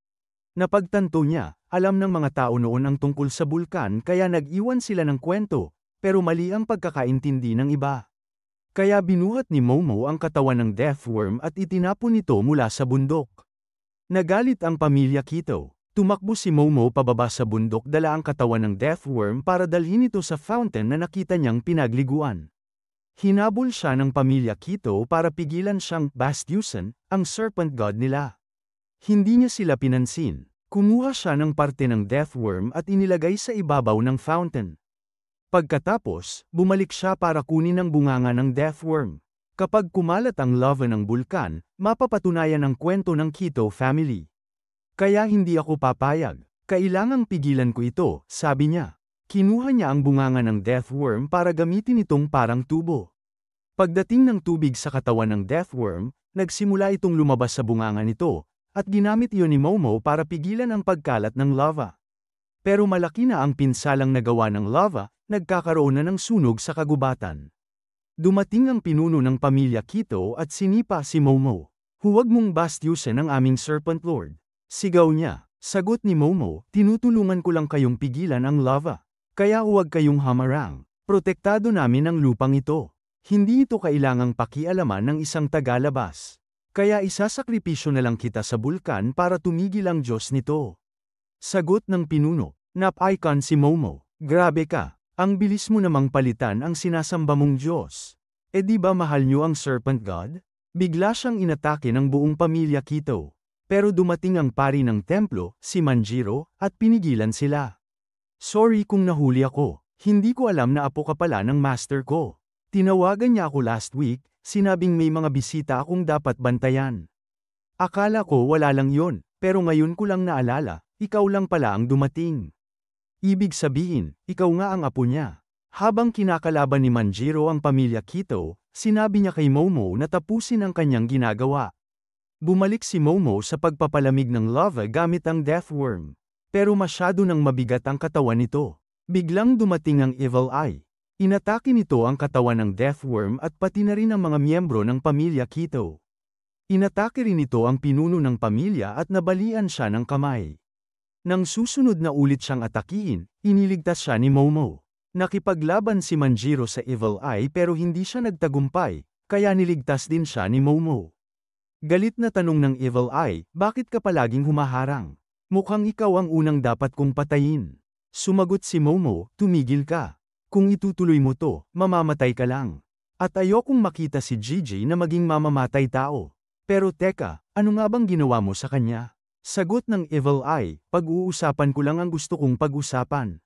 Speaker 1: Napagtanto niya, alam ng mga tao noon ang tungkol sa bulkan kaya nag-iwan sila ng kwento. Pero mali ang pagkakaintindi ng iba. Kaya binuhat ni Momo ang katawan ng Deathworm at itinapon ito mula sa bundok. Nagalit ang pamilya Kito. Tumakbo si Momo pababa sa bundok dala ang katawan ng Deathworm para dalhin ito sa fountain na nakita niyang pinagliguan. Hinabol siya ng pamilya Kito para pigilan siyang bastyusan, ang Serpent God nila. Hindi niya sila pinansin. Kumuha siya ng parte ng Deathworm at inilagay sa ibabaw ng fountain. Pagkatapos, bumalik siya para kunin ang bunganga ng Deathworm. Kapag kumalat ang lava ng bulkan, mapapatunayan ang kwento ng Kito family. Kaya hindi ako papayag. Kailangang pigilan ko ito, sabi niya. Kinuha niya ang bunganga ng Deathworm para gamitin itong parang tubo. Pagdating ng tubig sa katawan ng Deathworm, nagsimula itong lumabas sa bunganga nito, at ginamit iyon ni Momo para pigilan ang pagkalat ng lava. Pero malaki na ang pinsalang nagawa ng lava, nagkakaroon na ng sunog sa kagubatan. Dumating ang pinuno ng pamilya Kito at sinipa si Momo. Huwag mong bastyusan ang aming Serpent Lord. Sigaw niya. Sagot ni Momo, tinutulungan ko lang kayong pigilan ang lava. Kaya huwag kayong hamarang. Protektado namin ang lupang ito. Hindi ito kailangang pakialaman ng isang tagalabas. Kaya isasakripisyo na lang kita sa bulkan para tumigil ang Diyos nito. Sagot ng pinuno. Nap-icon si Momo. Grabe ka. Ang bilis mo namang palitan ang sinasamba mong Diyos. E di ba mahal niyo ang Serpent God? Bigla siyang inatake ng buong pamilya Kito. Pero dumating ang pari ng templo, si Manjiro, at pinigilan sila. Sorry kung nahuli ako. Hindi ko alam na apo ka pala ng master ko. Tinawagan niya ako last week, sinabing may mga bisita akong dapat bantayan. Akala ko wala lang yon, pero ngayon ko lang naalala, ikaw lang pala ang dumating. Ibig sabihin, ikaw nga ang apo niya. Habang kinakalaban ni Manjiro ang pamilya Kito, sinabi niya kay Momo na tapusin ang kanyang ginagawa. Bumalik si Momo sa pagpapalamig ng lava gamit ang Deathworm. Pero masyado nang mabigat ang katawan nito. Biglang dumating ang Evil Eye. Inatake nito ang katawan ng Deathworm at pati na rin ang mga miyembro ng pamilya Kito. Inatake rin ito ang pinuno ng pamilya at nabalian siya ng kamay. Nang susunod na ulit siyang atakihin, iniligtas siya ni Momo. Nakipaglaban si Manjiro sa Evil Eye pero hindi siya nagtagumpay, kaya niligtas din siya ni Momo. Galit na tanong ng Evil Eye, bakit ka palaging humaharang? Mukhang ikaw ang unang dapat kong patayin. Sumagot si Momo, tumigil ka. Kung itutuloy mo to, mamamatay ka lang. At ayokong makita si Gigi na maging mamamatay tao. Pero teka, ano nga bang ginawa mo sa kanya? Sagot ng Evil Eye, pag-uusapan ko lang ang gusto kong pag-usapan.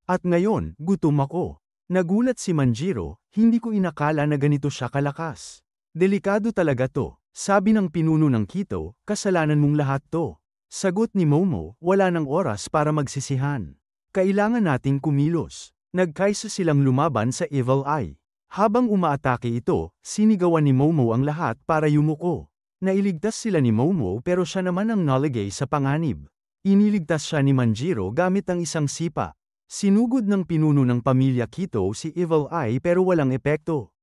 Speaker 1: At ngayon, gutom ako. Nagulat si Manjiro, hindi ko inakala na ganito siya kalakas. Delikado talaga to, sabi ng pinuno ng Kito, kasalanan mong lahat to. Sagot ni Momo, wala nang oras para magsisihan. Kailangan nating kumilos. Nagkaisa silang lumaban sa Evil Eye. Habang umaatake ito, sinigawan ni Momo ang lahat para yumuko. Nailigtas sila ni Momo pero siya naman ang naligay sa panganib. Iniligtas siya ni Manjiro gamit ang isang sipa. Sinugod ng pinuno ng pamilya Kito si Evil Eye pero walang epekto.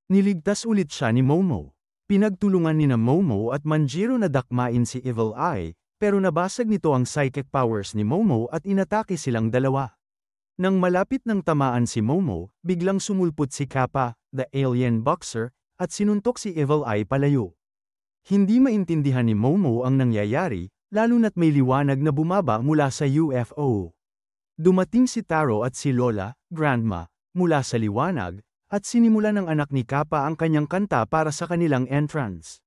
Speaker 1: Niligtas ulit siya ni Momo. Pinagtulungan ni Momo at Manjiro na dakmain si Evil Eye, pero nabasag nito ang psychic powers ni Momo at inatake silang dalawa. Nang malapit ng tamaan si Momo, biglang sumulpot si Kappa, the alien boxer, at sinuntok si Evil Eye palayo. Hindi maintindihan ni Momo ang nangyayari, lalo na't may liwanag na bumaba mula sa UFO. Dumating si Taro at si Lola, Grandma, mula sa liwanag, at sinimulan ng anak ni Kappa ang kanyang kanta para sa kanilang entrance.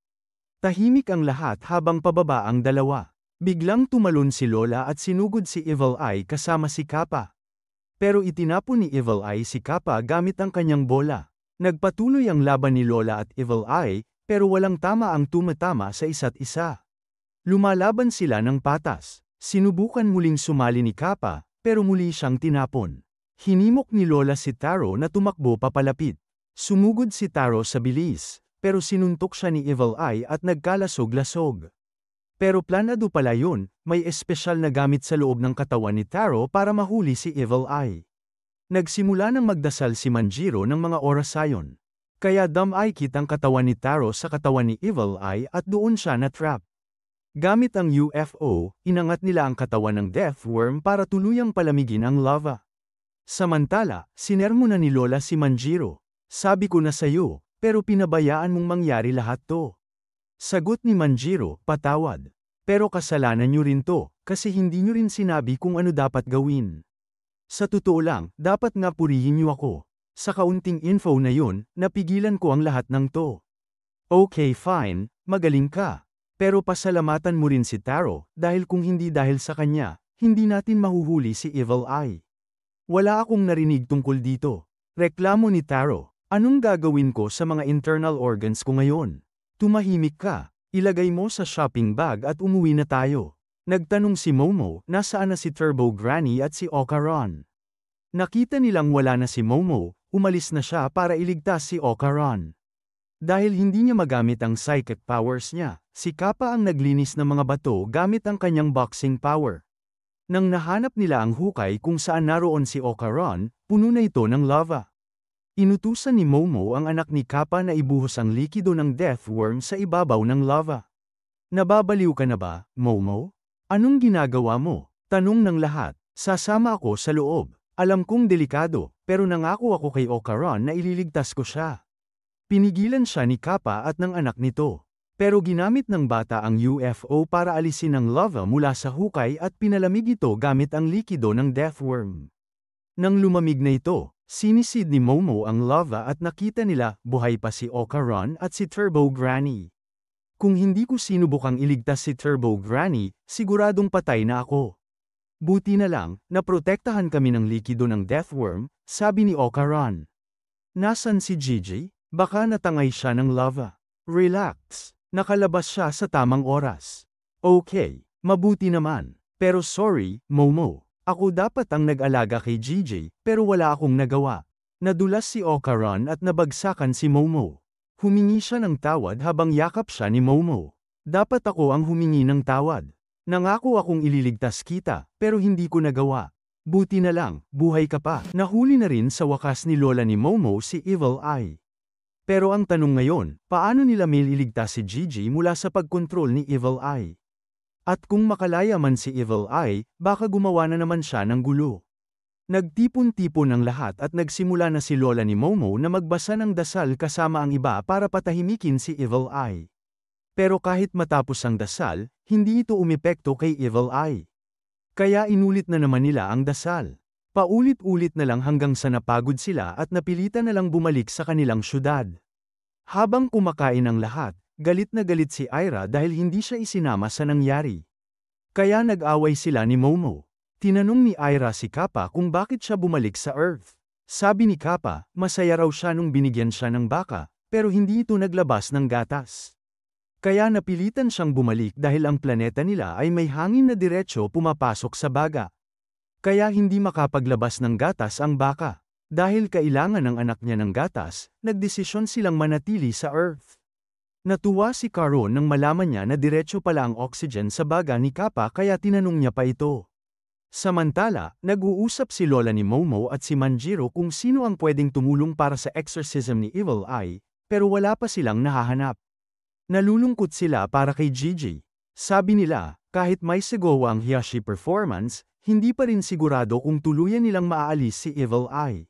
Speaker 1: Tahimik ang lahat habang pababa ang dalawa. Biglang tumalon si Lola at sinugod si Evil Eye kasama si Kappa. Pero itinapon ni Evil Eye si Kappa gamit ang kanyang bola. Nagpatuloy ang laban ni Lola at Evil Eye, pero walang tama ang tumatama sa isa't isa. Lumalaban sila ng patas. Sinubukan muling sumali ni Kappa, pero muli siyang tinapon. Hinimok ni Lola si Taro na tumakbo papalapit. Sumugod si Taro sa bilis, pero sinuntok siya ni Evil Eye at nagkalasog-lasog. Pero planado pala yun, may espesyal na gamit sa loob ng katawan ni Taro para mahuli si Evil Eye. Nagsimula ng magdasal si Manjiro ng mga oras ayon. Kaya dumay-kit ang katawan ni Taro sa katawan ni Evil Eye at doon siya na-trap. Gamit ang UFO, inangat nila ang katawan ng Death Worm para tuluyang palamigin ang lava. Samantala, sinermo na ni Lola si Manjiro. Sabi ko na sayo, pero pinabayaan mong mangyari lahat to. Sagot ni Manjiro, patawad. Pero kasalanan nyo rin to, kasi hindi nyo rin sinabi kung ano dapat gawin. Sa totoo lang, dapat nga purihin nyo ako. Sa kaunting info na yun, napigilan ko ang lahat ng to. Okay fine, magaling ka. Pero pasalamatan mo rin si Taro, dahil kung hindi dahil sa kanya, hindi natin mahuhuli si Evil Eye. Wala akong narinig tungkol dito. Reklamo ni Taro, anong gagawin ko sa mga internal organs ko ngayon? Tumahimik ka, ilagay mo sa shopping bag at umuwi na tayo. Nagtanong si Momo, nasaan na si Turbo Granny at si Okaran? Nakita nilang wala na si Momo, umalis na siya para iligtas si Okaran. Dahil hindi niya magamit ang psychic powers niya, si Kappa ang naglinis ng mga bato gamit ang kanyang boxing power. Nang nahanap nila ang hukay kung saan naroon si Okaran, puno na ito ng lava. Inutusan ni Momo ang anak ni Kappa na ibuhos ang likido ng Death Worm sa ibabaw ng lava. Nababaliw ka na ba, Momo? Anong ginagawa mo? Tanong ng lahat. Sasama ako sa loob. Alam kong delikado, pero nangako ako kay Okaran na ililigtas ko siya. Pinigilan siya ni Kappa at ng anak nito. Pero ginamit ng bata ang UFO para alisin ang lava mula sa hukay at pinalamig ito gamit ang likido ng Death Worm. Nang lumamig na ito, sinisid ni Momo ang lava at nakita nila buhay pa si Okaran at si Turbo Granny. Kung hindi ko sinubukang iligtas si Turbo Granny, siguradong patay na ako. Buti na lang, naprotektahan kami ng likido ng Death Worm, sabi ni Okaran. Nasaan si Gigi? Baka natangay siya ng lava. Relax. Nakalabas siya sa tamang oras. Okay, mabuti naman. Pero sorry, Momo. Ako dapat ang nag-alaga kay Gigi, pero wala akong nagawa. Nadulas si Okaran at nabagsakan si Momo. Humingi siya ng tawad habang yakap siya ni Momo. Dapat ako ang humingi ng tawad. Nangako akong ililigtas kita, pero hindi ko nagawa. Buti na lang, buhay ka pa. Nahuli na rin sa wakas ni Lola ni Momo si Evil Eye. Pero ang tanong ngayon, paano nila mailigtas si Gigi mula sa pagkontrol ni Evil Eye? At kung makalaya man si Evil Eye, baka gumawa na naman siya ng gulo. Nagtipon-tipon ang lahat at nagsimula na si Lola ni Momo na magbasa ng dasal kasama ang iba para patahimikin si Evil Eye. Pero kahit matapos ang dasal, hindi ito umepekto kay Evil Eye. Kaya inulit na naman nila ang dasal. Paulit-ulit na lang hanggang sa napagod sila at napilitan na lang bumalik sa kanilang syudad. Habang kumakain ang lahat, galit na galit si Ira dahil hindi siya isinama sa nangyari. Kaya nag-away sila ni Momo. Tinanong ni Ira si Kappa kung bakit siya bumalik sa Earth. Sabi ni Kappa, masaya raw siya nung binigyan siya ng baka, pero hindi ito naglabas ng gatas. Kaya napilitan siyang bumalik dahil ang planeta nila ay may hangin na diretso pumapasok sa baga. Kaya hindi makapaglabas ng gatas ang baka. Dahil kailangan ng anak niya ng gatas, nagdesisyon silang manatili sa Earth. Natuwa si Caron nang malaman niya na diretso pala ang oxygen sa baga ni Kappa kaya tinanong niya pa ito. Samantala, nag-uusap si Lola ni Momo at si Manjiro kung sino ang pwedeng tumulong para sa exorcism ni Evil Eye, pero wala pa silang nahahanap. Nalulungkot sila para kay Gigi. Sabi nila, kahit may sigaw ang Hiyashi performance, hindi pa rin sigurado kung tuluyan nilang maaalis si Evil Eye.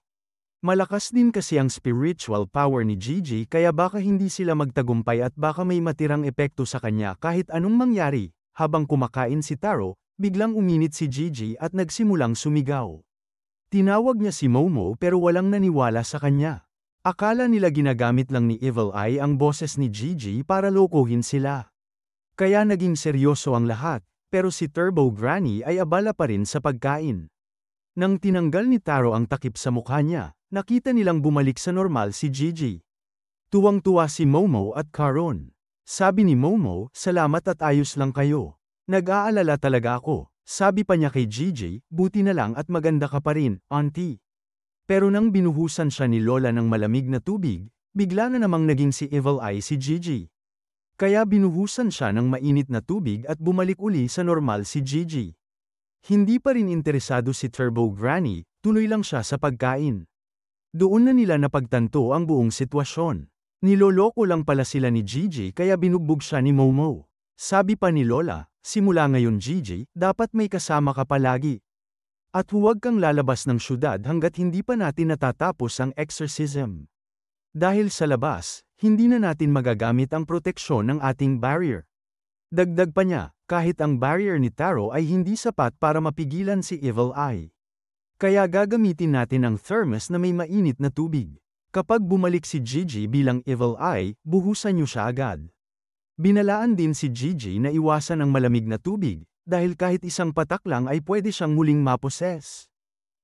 Speaker 1: Malakas din kasi ang spiritual power ni Gigi kaya baka hindi sila magtagumpay at baka may matirang epekto sa kanya kahit anong mangyari. Habang kumakain si Taro, biglang uminit si Gigi at nagsimulang sumigaw. Tinawag niya si Momo pero walang naniwala sa kanya. Akala nila ginagamit lang ni Evil Eye ang boses ni Gigi para lokohin sila. Kaya naging seryoso ang lahat. Pero si Turbo Granny ay abala pa rin sa pagkain. Nang tinanggal ni Taro ang takip sa mukha niya, nakita nilang bumalik sa normal si Gigi. Tuwang-tuwa si Momo at Caron. Sabi ni Momo, salamat at ayos lang kayo. Nag-aalala talaga ako. Sabi pa niya kay Gigi, buti na lang at maganda ka pa rin, auntie. Pero nang binuhusan siya ni Lola ng malamig na tubig, bigla na namang naging si Evil Eye si Gigi. Kaya binuhusan siya ng mainit na tubig at bumalik uli sa normal si Gigi. Hindi pa rin interesado si Turbo Granny, tuloy lang siya sa pagkain. Doon na nila napagtanto ang buong sitwasyon. Niloloko lang pala sila ni Gigi kaya binugbog siya ni Momo. Sabi pa ni Lola, simula ngayon Gigi, dapat may kasama ka palagi. At huwag kang lalabas ng syudad hanggat hindi pa natin natatapos ang exorcism. Dahil sa labas, hindi na natin magagamit ang proteksyon ng ating barrier. Dagdag pa niya, kahit ang barrier ni Taro ay hindi sapat para mapigilan si Evil Eye. Kaya gagamitin natin ang thermos na may mainit na tubig. Kapag bumalik si Gigi bilang Evil Eye, buhusan niyo siya agad. Binalaan din si Gigi na iwasan ang malamig na tubig, dahil kahit isang patak lang ay pwede siyang muling maposes.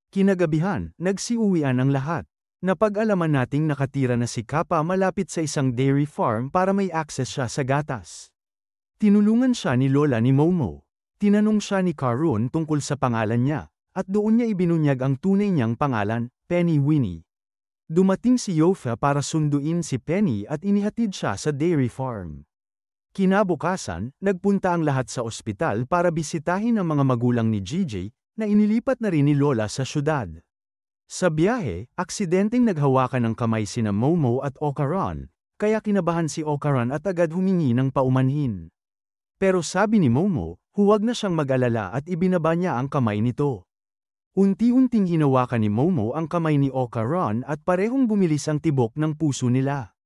Speaker 1: Kinagabihan, nagsiuwian ang lahat. Napag-alaman nating nakatira na si Kappa malapit sa isang dairy farm para may access siya sa gatas. Tinulungan siya ni Lola ni Momo. Tinanong siya ni Caron tungkol sa pangalan niya, at doon niya ibinunyag ang tunay niyang pangalan, Penny Winnie. Dumating si Yofa para sunduin si Penny at inihatid siya sa dairy farm. Kinabukasan, nagpunta ang lahat sa ospital para bisitahin ang mga magulang ni Gigi, na inilipat na rin ni Lola sa syudad. Sa biyahe, aksidenteng naghawakan ng kamay sina Momo at Ocaron, kaya kinabahan si Ocaron at agad humingi ng paumanhin. Pero sabi ni Momo, huwag na siyang mag-alala at ibinaba niya ang kamay nito. Unti-unting hinawakan ni Momo ang kamay ni Ocaron at parehong bumilis ang tibok ng puso nila.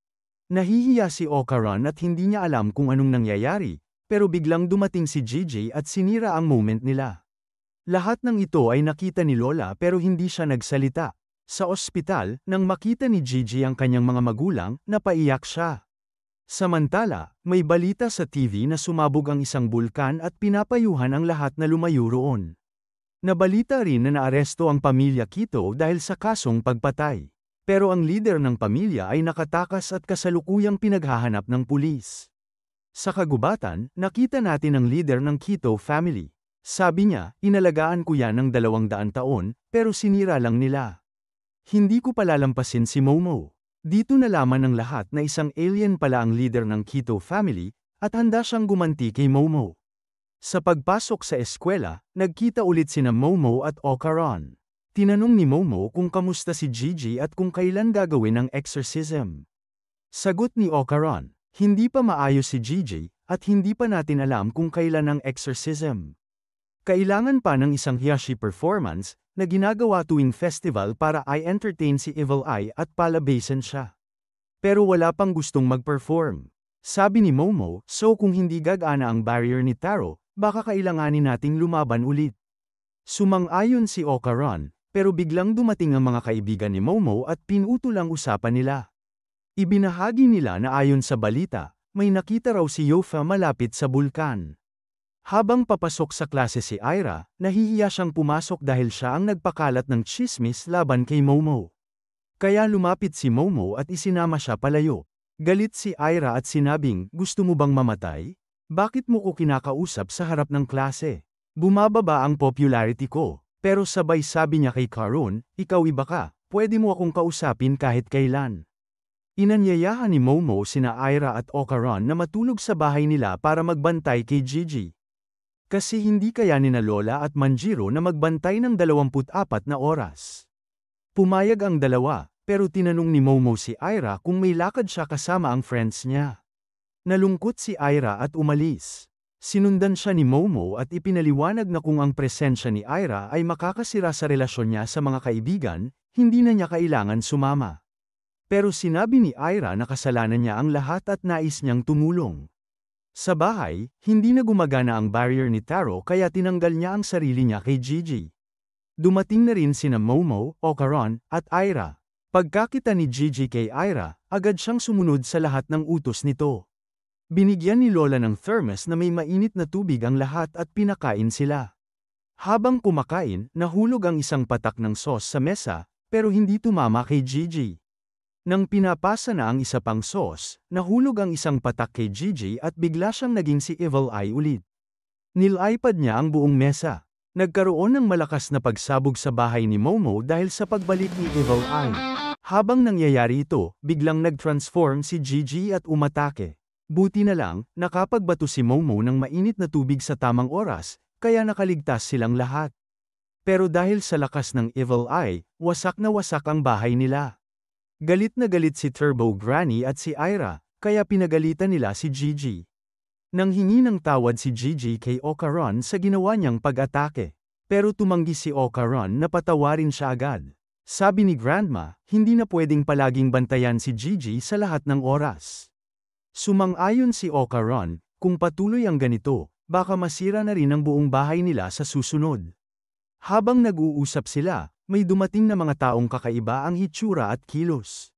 Speaker 1: Nahihiya si Ocaron at hindi niya alam kung anong nangyayari, pero biglang dumating si Gigi at sinira ang moment nila. Lahat ng ito ay nakita ni Lola pero hindi siya nagsalita. Sa ospital, nang makita ni Gigi ang kanyang mga magulang, napaiyak siya. Samantala, may balita sa TV na sumabog ang isang bulkan at pinapayuhan ang lahat na lumayo roon. Nabalita rin na naaresto ang pamilya Quito dahil sa kasong pagpatay. Pero ang leader ng pamilya ay nakatakas at kasalukuyang pinaghahanap ng pulis. Sa kagubatan, nakita natin ang leader ng Quito family. Sabi niya, inalagaan ko yan ng 200 taon, pero sinira lang nila. Hindi ko palalampasin si Momo. Dito nalaman ng lahat na isang alien pala ang leader ng Quito family, at handa siyang gumanti kay Momo. Sa pagpasok sa eskwela, nagkita ulit sina Momo at Ocaron. Tinanong ni Momo kung kamusta si Gigi at kung kailan gagawin ang exorcism. Sagot ni Ocaron, hindi pa maayos si Gigi, at hindi pa natin alam kung kailan ang exorcism. Kailangan pa ng isang hiyashi performance na ginagawa tuwing festival para i-entertain si Evil Eye at palabasin siya. Pero wala pang gustong mag-perform. Sabi ni Momo, so kung hindi gagana ang barrier ni Taro, baka kailanganin nating lumaban ulit. Sumang-ayon si Ocaron, pero biglang dumating ang mga kaibigan ni Momo at pinutol ang usapan nila. Ibinahagi nila na ayon sa balita, may nakita raw si Yofa malapit sa bulkan. Habang papasok sa klase si Aira, nahihiya siyang pumasok dahil siya ang nagpakalat ng tsismis laban kay Momo. Kaya lumapit si Momo at isinama siya palayo. Galit si Aira at sinabing, gusto mo bang mamatay? Bakit mo ko kinakausap sa harap ng klase? Bumababa ang popularity ko. Pero sabay sabi niya kay Karun, ikaw iba ka, pwede mo akong kausapin kahit kailan. Inanyayahan ni Momo sina Aira at Ocaron na matulog sa bahay nila para magbantay kay Gigi. Kasi hindi kaya nina Lola at Manjiro na magbantay ng 24 na oras. Pumayag ang dalawa, pero tinanong ni Momo si Aira kung may lakad siya kasama ang friends niya. Nalungkot si Aira at umalis. Sinundan siya ni Momo at ipinaliwanag na kung ang presensya ni Aira ay makakasira sa relasyon niya sa mga kaibigan, hindi na niya kailangan sumama. Pero sinabi ni Aira na kasalanan niya ang lahat at nais niyang tumulong. Sa bahay, hindi na gumagana ang barrier ni Taro kaya tinanggal niya ang sarili niya kay Gigi. Dumating na rin sina Momo, Ocaron, at Aira. Pagkakita ni Gigi kay Aira, agad siyang sumunod sa lahat ng utos nito. Binigyan ni Lola ng thermos na may mainit na tubig ang lahat at pinakain sila. Habang kumakain, nahulog ang isang patak ng sauce sa mesa, pero hindi tumama kay Gigi. Nang pinapasa na ang isa pang sauce, nahulog ang isang patak kay Gigi at bigla siyang naging si Evil Eye ulit. Nil-iPad niya ang buong mesa. Nagkaroon ng malakas na pagsabog sa bahay ni Momo dahil sa pagbalik ni Evil Eye. Habang nangyayari ito, biglang nag-transform si Gigi at umatake. Buti na lang, nakapagbato si Momo ng mainit na tubig sa tamang oras, kaya nakaligtas silang lahat. Pero dahil sa lakas ng Evil Eye, wasak na wasak ang bahay nila. Galit na galit si Turbo Granny at si Aira, kaya pinagalitan nila si Gigi. Nang hingi ng tawad si Gigi kay Ocaron sa ginawa niyang pag-atake. Pero tumanggi si Ocaron na patawarin siya agad. Sabi ni Grandma, hindi na pwedeng palaging bantayan si Gigi sa lahat ng oras. Sumang-ayon si Ocaron, kung patuloy ang ganito, baka masira na rin ang buong bahay nila sa susunod. Habang nag-uusap sila, may dumating na mga taong kakaiba ang hitsura at kilos.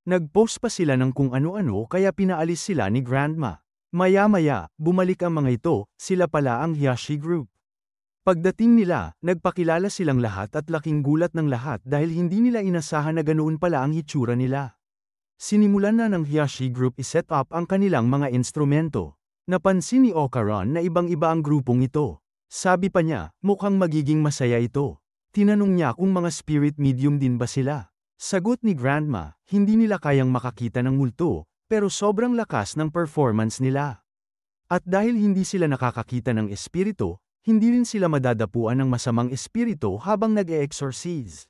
Speaker 1: Nag-post pa sila ng kung ano-ano kaya pinaalis sila ni Grandma. Maya-maya, bumalik ang mga ito, sila pala ang Hiyashi Group. Pagdating nila, nagpakilala silang lahat at laking gulat ng lahat dahil hindi nila inasahan na ganoon pala ang hitsura nila. Sinimulan na ng Hiyashi Group i-set up ang kanilang mga instrumento. Napansin ni Ocaron na ibang-iba ang grupong ito. Sabi pa niya, mukhang magiging masaya ito. Tinanong niya kung mga spirit medium din ba sila. Sagot ni Grandma, hindi nila kayang makakita ng multo, pero sobrang lakas ng performance nila. At dahil hindi sila nakakakita ng espiritu, hindi rin sila madadapuan ng masamang espiritu habang nag-e-exorcise.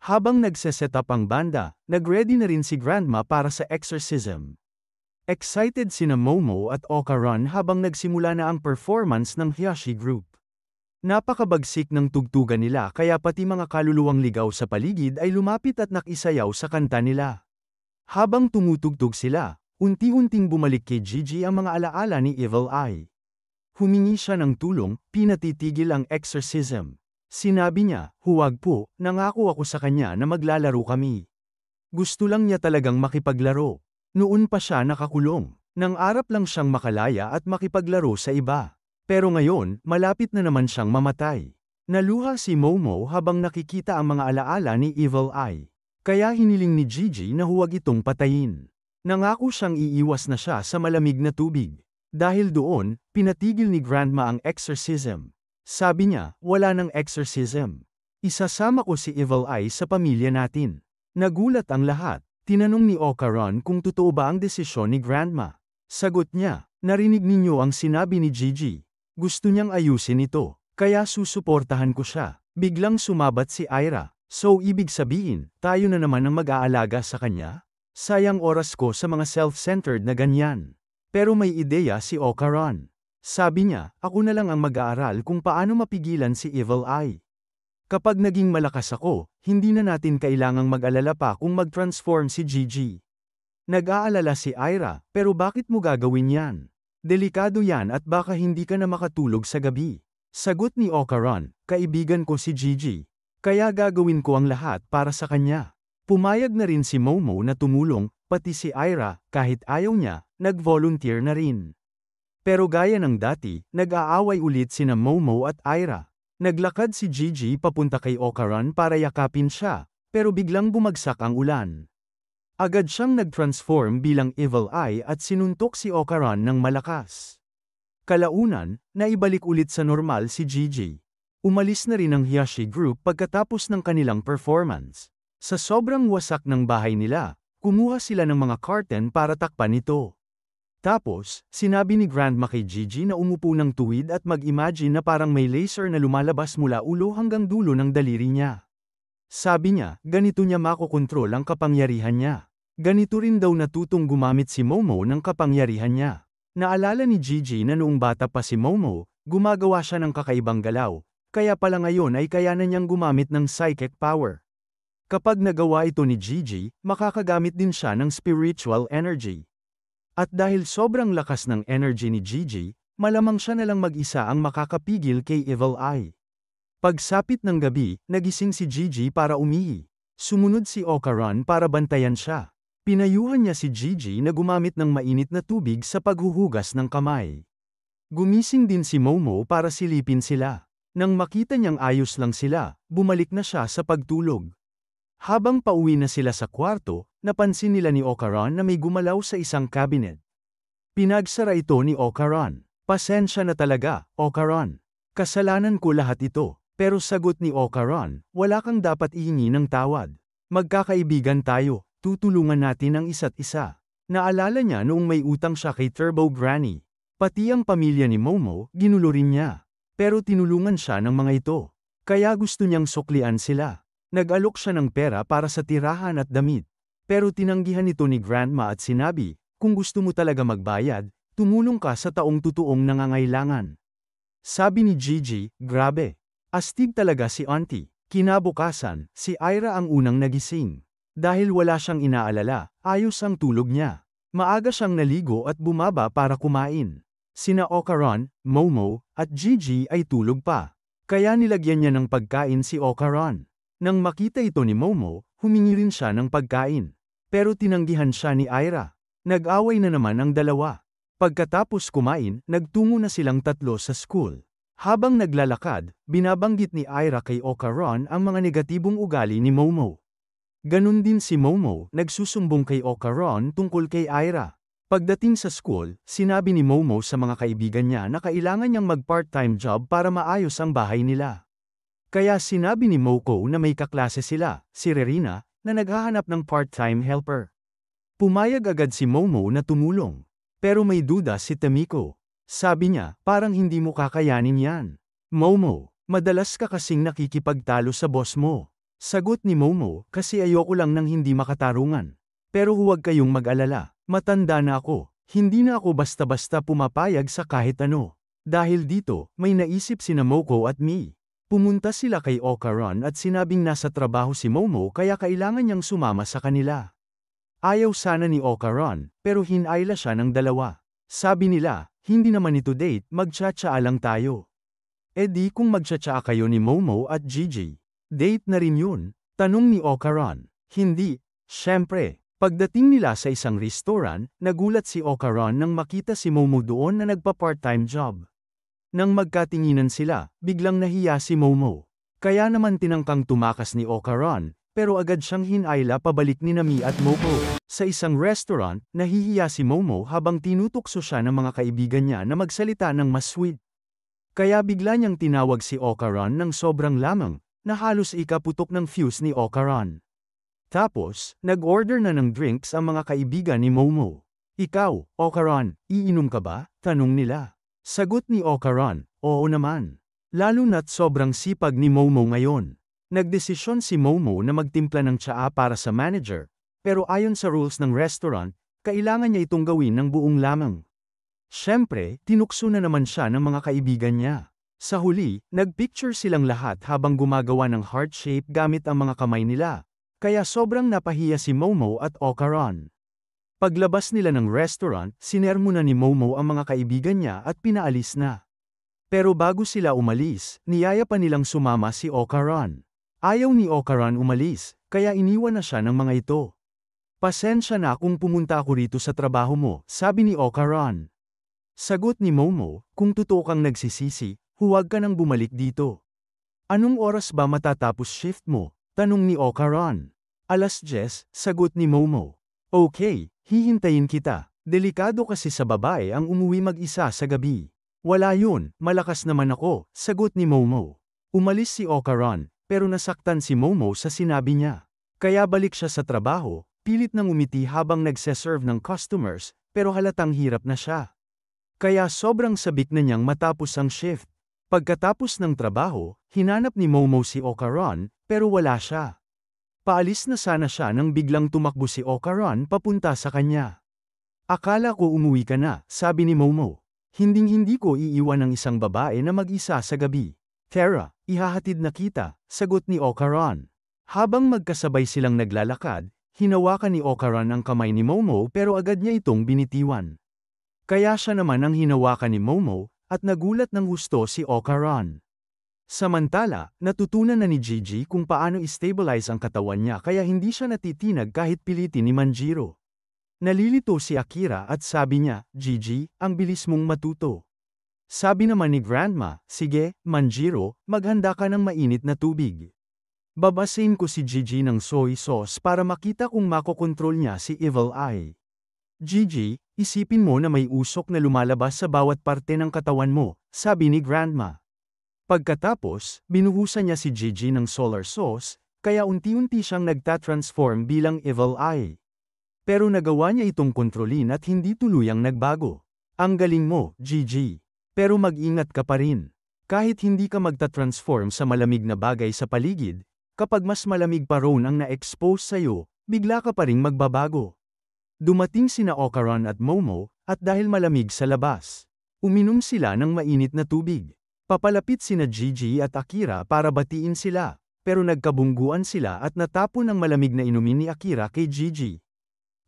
Speaker 1: Habang nagse-set up ang banda, nag-ready na rin si Grandma para sa exorcism. Excited sina Momo at Ocaron habang nagsimula na ang performance ng Hiyashi Group. Napakabagsik ng tugtugan nila kaya pati mga kaluluwang ligaw sa paligid ay lumapit at nakisayaw sa kanta nila. Habang tumutugtog sila, unti-unting bumalik kay Gigi ang mga alaala ni Evil Eye. Humingi siya ng tulong, pinatitigil ang exorcism. Sinabi niya, huwag po, nangako ako sa kanya na maglalaro kami. Gusto lang niya talagang makipaglaro. Noon pa siya nakakulong. Nang arap lang siyang makalaya at makipaglaro sa iba. Pero ngayon, malapit na naman siyang mamatay. Naluha si Momo habang nakikita ang mga alaala ni Evil Eye. Kaya hiniling ni Gigi na huwag itong patayin. Nangako siyang iiwas na siya sa malamig na tubig. Dahil doon, pinatigil ni Grandma ang exorcism. Sabi niya, wala ng exorcism. Isasama ko si Evil Eye sa pamilya natin. Nagulat ang lahat. Tinanong ni Ocaron kung totoo ba ang desisyon ni Grandma. Sagot niya, narinig ninyo ang sinabi ni Gigi. Gusto niyang ayusin ito, kaya susuportahan ko siya. Biglang sumabat si Aira. So ibig sabihin, tayo na naman ang mag-aalaga sa kanya? Sayang oras ko sa mga self-centered na ganyan. Pero may ideya si Okaran. Sabi niya, ako na lang ang mag-aaral kung paano mapigilan si Evil Eye. Kapag naging malakas ako, hindi na natin kailangang mag-alala pa kung mag-transform si Gigi. Nag-aalala si Ira, pero bakit mo gagawin yan? Delikado yan at baka hindi ka na makatulog sa gabi. Sagot ni Okaran, kaibigan ko si Gigi. Kaya gagawin ko ang lahat para sa kanya. Pumayag na rin si Momo na tumulong, pati si Ira, kahit ayaw niya, nag-volunteer na rin. Pero gaya ng dati, nag-aaway ulit sina Momo at Ira. Naglakad si Gigi papunta kay Okaran para yakapin siya, pero biglang bumagsak ang ulan. Agad siyang nag-transform bilang Evil Eye at sinuntok si Okaran ng malakas. Kalaunan, naibalik ulit sa normal si Gigi. Umalis na rin ang Hiyashi Group pagkatapos ng kanilang performance. Sa sobrang wasak ng bahay nila, kumuha sila ng mga curtain para takpan ito. Tapos, sinabi ni Grandma kay Gigi na umupo ng tuwid at mag-imagine na parang may laser na lumalabas mula ulo hanggang dulo ng daliri niya. Sabi niya, ganito niya makokontrol ang kapangyarihan niya. Ganito rin daw natutong gumamit si Momo ng kapangyarihan niya. Naalala ni Gigi na noong bata pa si Momo, gumagawa siya ng kakaibang galaw, kaya pala ngayon ay kaya na niyang gumamit ng psychic power. Kapag nagawa ito ni Gigi, makakagamit din siya ng spiritual energy. At dahil sobrang lakas ng energy ni Gigi, malamang siya na lang mag-isa ang makakapigil kay Evil Eye. Pagsapit ng gabi, nagising si Gigi para umihi. Sumunod si Okaran para bantayan siya. Pinayuhan niya si Gigi na gumamit ng mainit na tubig sa paghuhugas ng kamay. Gumising din si Momo para silipin sila. Nang makita niyang ayos lang sila, bumalik na siya sa pagtulog. Habang pauwi na sila sa kwarto, napansin nila ni Okaran na may gumalaw sa isang cabinet. Pinagsara ito ni Okaran. Pasensya na talaga, Okaran. Kasalanan ko lahat ito. Pero sagot ni Okaran, wala kang dapat ihingi ng tawad. Magkakaibigan tayo, tutulungan natin ang isa't isa. Naalala niya noong may utang siya kay Turbo Granny. Pati ang pamilya ni Momo, ginulo rin niya. Pero tinulungan siya ng mga ito. Kaya gusto niyang suklian sila. Nag-alok siya ng pera para sa tirahan at damit. Pero tinanggihan ito ni Grandma at sinabi, kung gusto mo talaga magbayad, tumulong ka sa taong totoong nangangailangan. Sabi ni Gigi, grabe. Astig talaga si Auntie. Kinabukasan, si Ira ang unang nagising. Dahil wala siyang inaalala, ayos ang tulog niya. Maaga siyang naligo at bumaba para kumain. Sina Okaran, Momo, at Gigi ay tulog pa. Kaya nilagyan niya ng pagkain si Okaran. Nang makita ito ni Momo, humingi rin siya ng pagkain. Pero tinanggihan siya ni Ira. Nag-away na naman ang dalawa. Pagkatapos kumain, nagtungo na silang tatlo sa school. Habang naglalakad, binabanggit ni Ira kay Okaran ang mga negatibong ugali ni Momo. Ganun din si Momo, nagsusumbong kay Okaran tungkol kay Ira. Pagdating sa school, sinabi ni Momo sa mga kaibigan niya na kailangan niyang mag-part-time job para maayos ang bahay nila. Kaya sinabi ni Moko na may kaklase sila, si Rerina, na naghahanap ng part-time helper. Pumayag agad si Momo na tumulong. Pero may duda si Tamiko. Sabi niya, parang hindi mo kakayanin yan. Momo, madalas ka kasing nakikipagtalo sa boss mo. Sagot ni Momo, kasi ayoko lang ng hindi makatarungan. Pero huwag kayong mag-alala, matanda na ako. Hindi na ako basta-basta pumapayag sa kahit ano. Dahil dito, may naisip sina Moko at Mi. Pumunta sila kay Okaran at sinabing nasa trabaho si Momo kaya kailangan niyang sumama sa kanila. Ayaw sana ni Okaran, pero hinayla siya ng dalawa. Sabi nila, hindi naman ito date, magtsatsaa lang tayo. E di kung magtsatsaa kayo ni Momo at Gigi. Date na rin yun, tanong ni Okaran. Hindi, syempre. Pagdating nila sa isang restaurant, nagulat si Okaran nang makita si Momo doon na nagpa-part-time job. Nang magkatinginan sila, biglang nahiya si Momo. Kaya naman tinangkang tumakas ni Okaran, pero agad siyang hinayla pabalik ni Nami at Moko. Sa isang restaurant, nahihiya si Momo habang tinutukso siya ng mga kaibigan niya na magsalita ng mas sweet. Kaya bigla niyang tinawag si Okaran ng sobrang lamang, na halos ikaputok ng fuse ni Okaran. Tapos, nag-order na ng drinks ang mga kaibigan ni Momo. Ikaw, Okaran, iinom ka ba? Tanong nila. Sagot ni Okaran, oo naman. Lalo na't sobrang sipag ni Momo ngayon. Nagdesisyon si Momo na magtimpla ng tsaa para sa manager, pero ayon sa rules ng restaurant, kailangan niya itong gawin ng buong lamang. Siyempre, tinukso na naman siya ng mga kaibigan niya. Sa huli, nagpicture silang lahat habang gumagawa ng heart shape gamit ang mga kamay nila. Kaya sobrang napahiya si Momo at Ocaron. Paglabas nila ng restaurant, sinermo na ni Momo ang mga kaibigan niya at pinaalis na. Pero bago sila umalis, niyaya pa nilang sumama si Ocaron. Ayaw ni Ocaron umalis, kaya iniwan na siya ng mga ito. Pasensya na kung pumunta ako rito sa trabaho mo, sabi ni Ocaron. Sagot ni Momo, kung totoo kang nagsisisi, huwag ka nang bumalik dito. Anong oras ba matatapos shift mo? Tanong ni Ocaron. 10:00, sagot ni Momo. Okay, hihintayin kita. Delikado kasi sa babae ang umuwi mag-isa sa gabi. Wala yun, malakas naman ako, sagot ni Momo. Umalis si Ocaron, pero nasaktan si Momo sa sinabi niya. Kaya balik siya sa trabaho, pilit nang umiti habang nagse-serve ng customers, pero halatang hirap na siya. Kaya sobrang sabik na niyang matapos ang shift. Pagkatapos ng trabaho, hinanap ni Momo si Ocaron, pero wala siya. Paalis na sana siya nang biglang tumakbo si Ocaron papunta sa kanya. Akala ko umuwi ka na, sabi ni Momo. Hinding-hindi ko iiwan ang isang babae na mag-isa sa gabi. Tara, ihahatid na kita, sagot ni Ocaron. Habang magkasabay silang naglalakad, hinawakan ni Ocaron ang kamay ni Momo pero agad niya itong binitiwan. Kaya siya naman ang hinawakan ni Momo, at nagulat ng gusto si Ocaron. Samantala, natutunan na ni Gigi kung paano i-stabilize ang katawan niya kaya hindi siya natitinag kahit pilitin ni Manjiro. Nalilito si Akira at sabi niya, Gigi, ang bilis mong matuto. Sabi naman ni Grandma, sige, Manjiro, maghanda ka ng mainit na tubig. Babasain ko si Gigi ng soy sauce para makita kung makokontrol niya si Evil Eye. Gigi, isipin mo na may usok na lumalabas sa bawat parte ng katawan mo, sabi ni Grandma. Pagkatapos, binuhusan niya si Gigi ng solar sauce, kaya unti-unti siyang nagtatransform bilang Evil Eye. Pero nagawa niya itong kontrolin at hindi tuluyang nagbago. Ang galing mo, Gigi. Pero mag-ingat ka pa rin. Kahit hindi ka magtatransform sa malamig na bagay sa paligid, kapag mas malamig pa roon ang na-expose sa'yo, bigla ka pa ring magbabago. Dumating sina Ocaron at Momo, at dahil malamig sa labas, uminom sila ng mainit na tubig. Papalapit sina Gigi at Akira para batiin sila, pero nagkabungguan sila at natapon ang malamig na inumin ni Akira kay Gigi.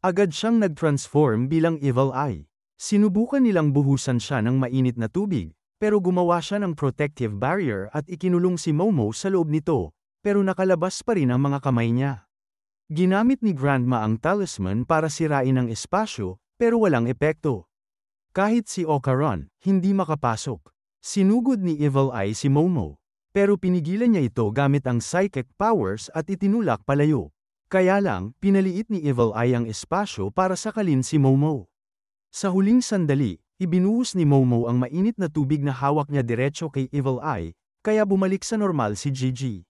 Speaker 1: Agad siyang nag-transform bilang Evil Eye. Sinubukan nilang buhusan siya ng mainit na tubig, pero gumawa siya ng protective barrier at ikinulong si Momo sa loob nito, pero nakalabas pa rin ang mga kamay niya. Ginamit ni Grandma ang talisman para sirain ang espasyo, pero walang epekto. Kahit si Ocaron, hindi makapasok. Sinugod ni Evil Eye si Momo, pero pinigilan niya ito gamit ang psychic powers at itinulak palayo. Kaya lang, pinaliit ni Evil Eye ang espasyo para sakalin si Momo. Sa huling sandali, ibinuhos ni Momo ang mainit na tubig na hawak niya diretso kay Evil Eye, kaya bumalik sa normal si Gigi.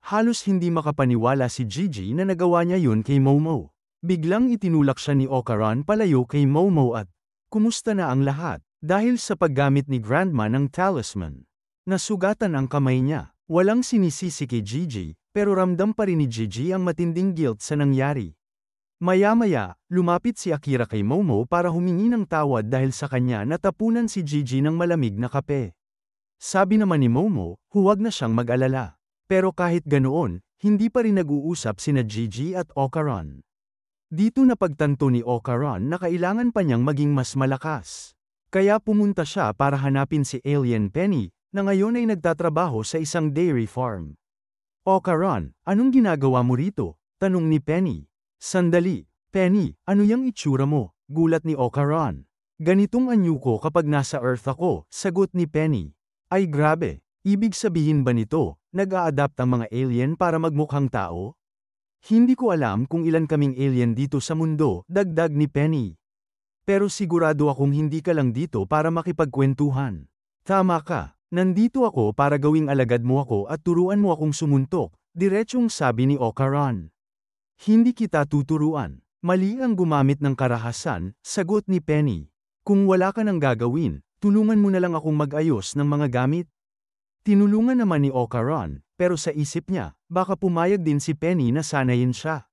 Speaker 1: Halos hindi makapaniwala si Gigi na nagawa niya yun kay Momo. Biglang itinulak siya ni Ocaron palayo kay Momo at, kumusta na ang lahat? Dahil sa paggamit ni Grandma ng talisman. Nasugatan ang kamay niya. Walang sinisisi kay Gigi, pero ramdam pa rin ni Gigi ang matinding guilt sa nangyari. Maya-maya, lumapit si Akira kay Momo para humingi ng tawad dahil sa kanya natapunan si Gigi ng malamig na kape. Sabi naman ni Momo, huwag na siyang mag-alala. Pero kahit ganoon, hindi pa rin nag-uusap sina Gigi at Ocaron. Dito napagtanto ni Ocaron na kailangan pa niyang maging mas malakas. Kaya pumunta siya para hanapin si Alien Penny, na ngayon ay nagtatrabaho sa isang dairy farm. Ocaron, anong ginagawa mo rito? Tanong ni Penny. Sandali, Penny, ano yang itsura mo? Gulat ni Ocaron. Ganitong anyo ko kapag nasa Earth ako, sagot ni Penny. Ay grabe, ibig sabihin ba nito, nag-a-adapt ang mga alien para magmukhang tao? Hindi ko alam kung ilan kaming alien dito sa mundo, dagdag ni Penny. Pero sigurado akong hindi ka lang dito para makipagkwentuhan. Tama ka, nandito ako para gawing alagad mo ako at turuan mo akong sumuntok, diretsong sabi ni Ocaron. Hindi kita tuturuan. Mali ang gumamit ng karahasan, sagot ni Penny. Kung wala ka nang gagawin, tulungan mo na lang akong mag-ayos ng mga gamit. Tinulungan naman ni Ocaron, pero sa isip niya, baka pumayag din si Penny na sanayin siya.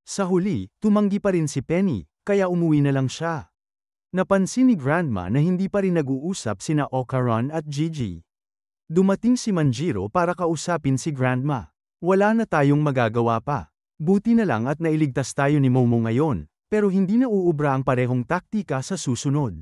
Speaker 1: Sa huli, tumanggi pa rin si Penny, kaya umuwi na lang siya. Napansin ni Grandma na hindi pa rin nag-uusap sina Ocaron at Gigi. Dumating si Manjiro para kausapin si Grandma. Wala na tayong magagawa pa. Buti na lang at nailigtas tayo ni Momo ngayon, pero hindi na uubra ang parehong taktika sa susunod.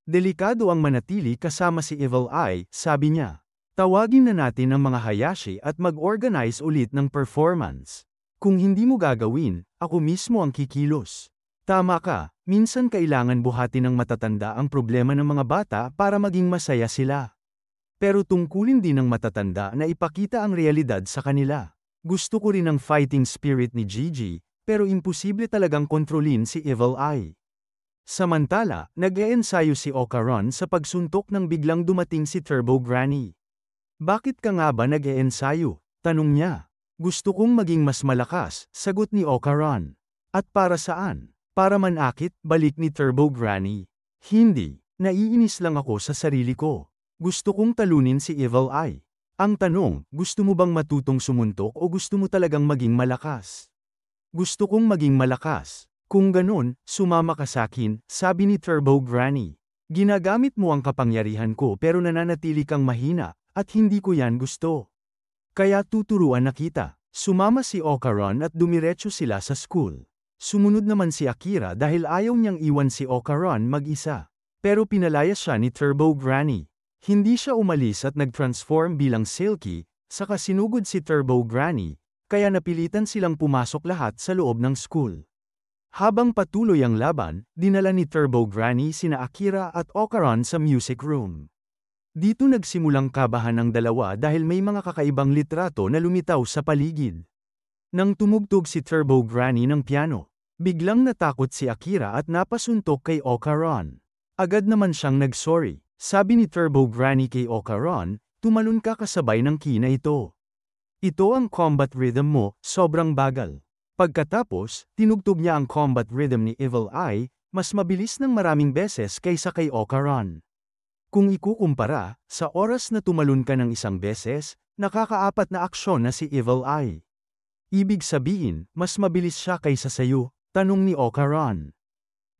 Speaker 1: Delikado ang manatili kasama si Evil Eye, sabi niya. Tawagin na natin ang mga Hayashi at mag-organize ulit ng performance. Kung hindi mo gagawin, ako mismo ang kikilos. Tama ka, minsan kailangan buhatin ng matatanda ang problema ng mga bata para maging masaya sila. Pero tungkulin din ng matatanda na ipakita ang realidad sa kanila. Gusto ko rin ang fighting spirit ni Gigi, pero imposible talagang kontrolin si Evil Eye. Samantala, nag-eensayo si Ocaron sa pagsuntok nang biglang dumating si Turbo Granny. Bakit ka nga ba nag-eensayo? Tanong niya. Gusto kong maging mas malakas, sagot ni Ocaron. At para saan? Para manakit, balik ni Turbo Granny. Hindi, naiinis lang ako sa sarili ko. Gusto kong talunin si Evil Eye. Ang tanong, gusto mo bang matutong sumuntok o gusto mo talagang maging malakas? Gusto kong maging malakas. Kung ganun, sumama ka sakin, sabi ni Turbo Granny. Ginagamit mo ang kapangyarihan ko pero nananatili kang mahina, at hindi ko yan gusto. Kaya tuturuan na kita. Sumama si Ocaron at dumiretso sila sa school. Sumunod naman si Akira dahil ayaw niyang iwan si Ocaron mag-isa. Pero pinalayas siya ni Turbo Granny. Hindi siya umalis at nag-transform bilang Silky, saka sinugod si Turbo Granny, kaya napilitan silang pumasok lahat sa loob ng school. Habang patuloy ang laban, dinala ni Turbo Granny sina Akira at Ocaron sa music room. Dito nagsimulang kabahan ng dalawa dahil may mga kakaibang litrato na lumitaw sa paligid. Nang tumugtog si Turbo Granny ng piano, biglang natakot si Akira at napasuntok kay Ocaron. Agad naman siyang nag-sorry. Sabi ni Turbo Granny kay Ocaron, tumalon ka kasabay ng key na ito. Ito ang combat rhythm mo, sobrang bagal. Pagkatapos, tinugtog niya ang combat rhythm ni Evil Eye, mas mabilis ng maraming beses kaysa kay Ocaron. Kung ikukumpara, sa oras na tumalon ka ng isang beses, nakakaapat na aksyon na si Evil Eye. Ibig sabihin, mas mabilis siya kaysa sayo, tanong ni Ocaron.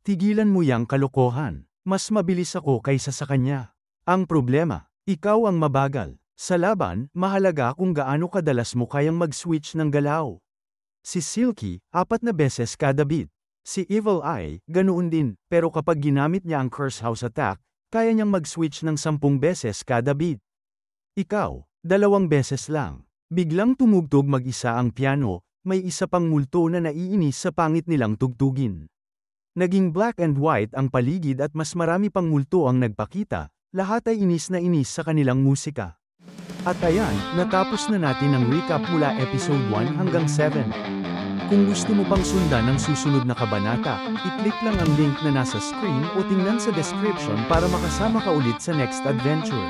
Speaker 1: Tigilan mo yang kalokohan. Mas mabilis ako kaysa sa kanya. Ang problema, ikaw ang mabagal. Sa laban, mahalaga kung gaano kadalas mo kayang mag-switch ng galaw. Si Silky, 4 na beses kada beat. Si Evil Eye, ganoon din, pero kapag ginamit niya ang Curse House Attack, kaya niyang mag-switch ng 10 beses kada beat. Ikaw, 2 beses lang. Biglang tumugtog mag-isa ang piano, may isa pang multo na naiinis sa pangit nilang tugtugin. Naging black and white ang paligid at mas marami pang multo ang nagpakita, lahat ay inis na inis sa kanilang musika. At ayan, natapos na natin ang recap mula episode 1 hanggang 7. Kung gusto mo pang sundan ang susunod na kabanata, i-click lang ang link na nasa screen o tingnan sa description para makasama ka ulit sa next adventure.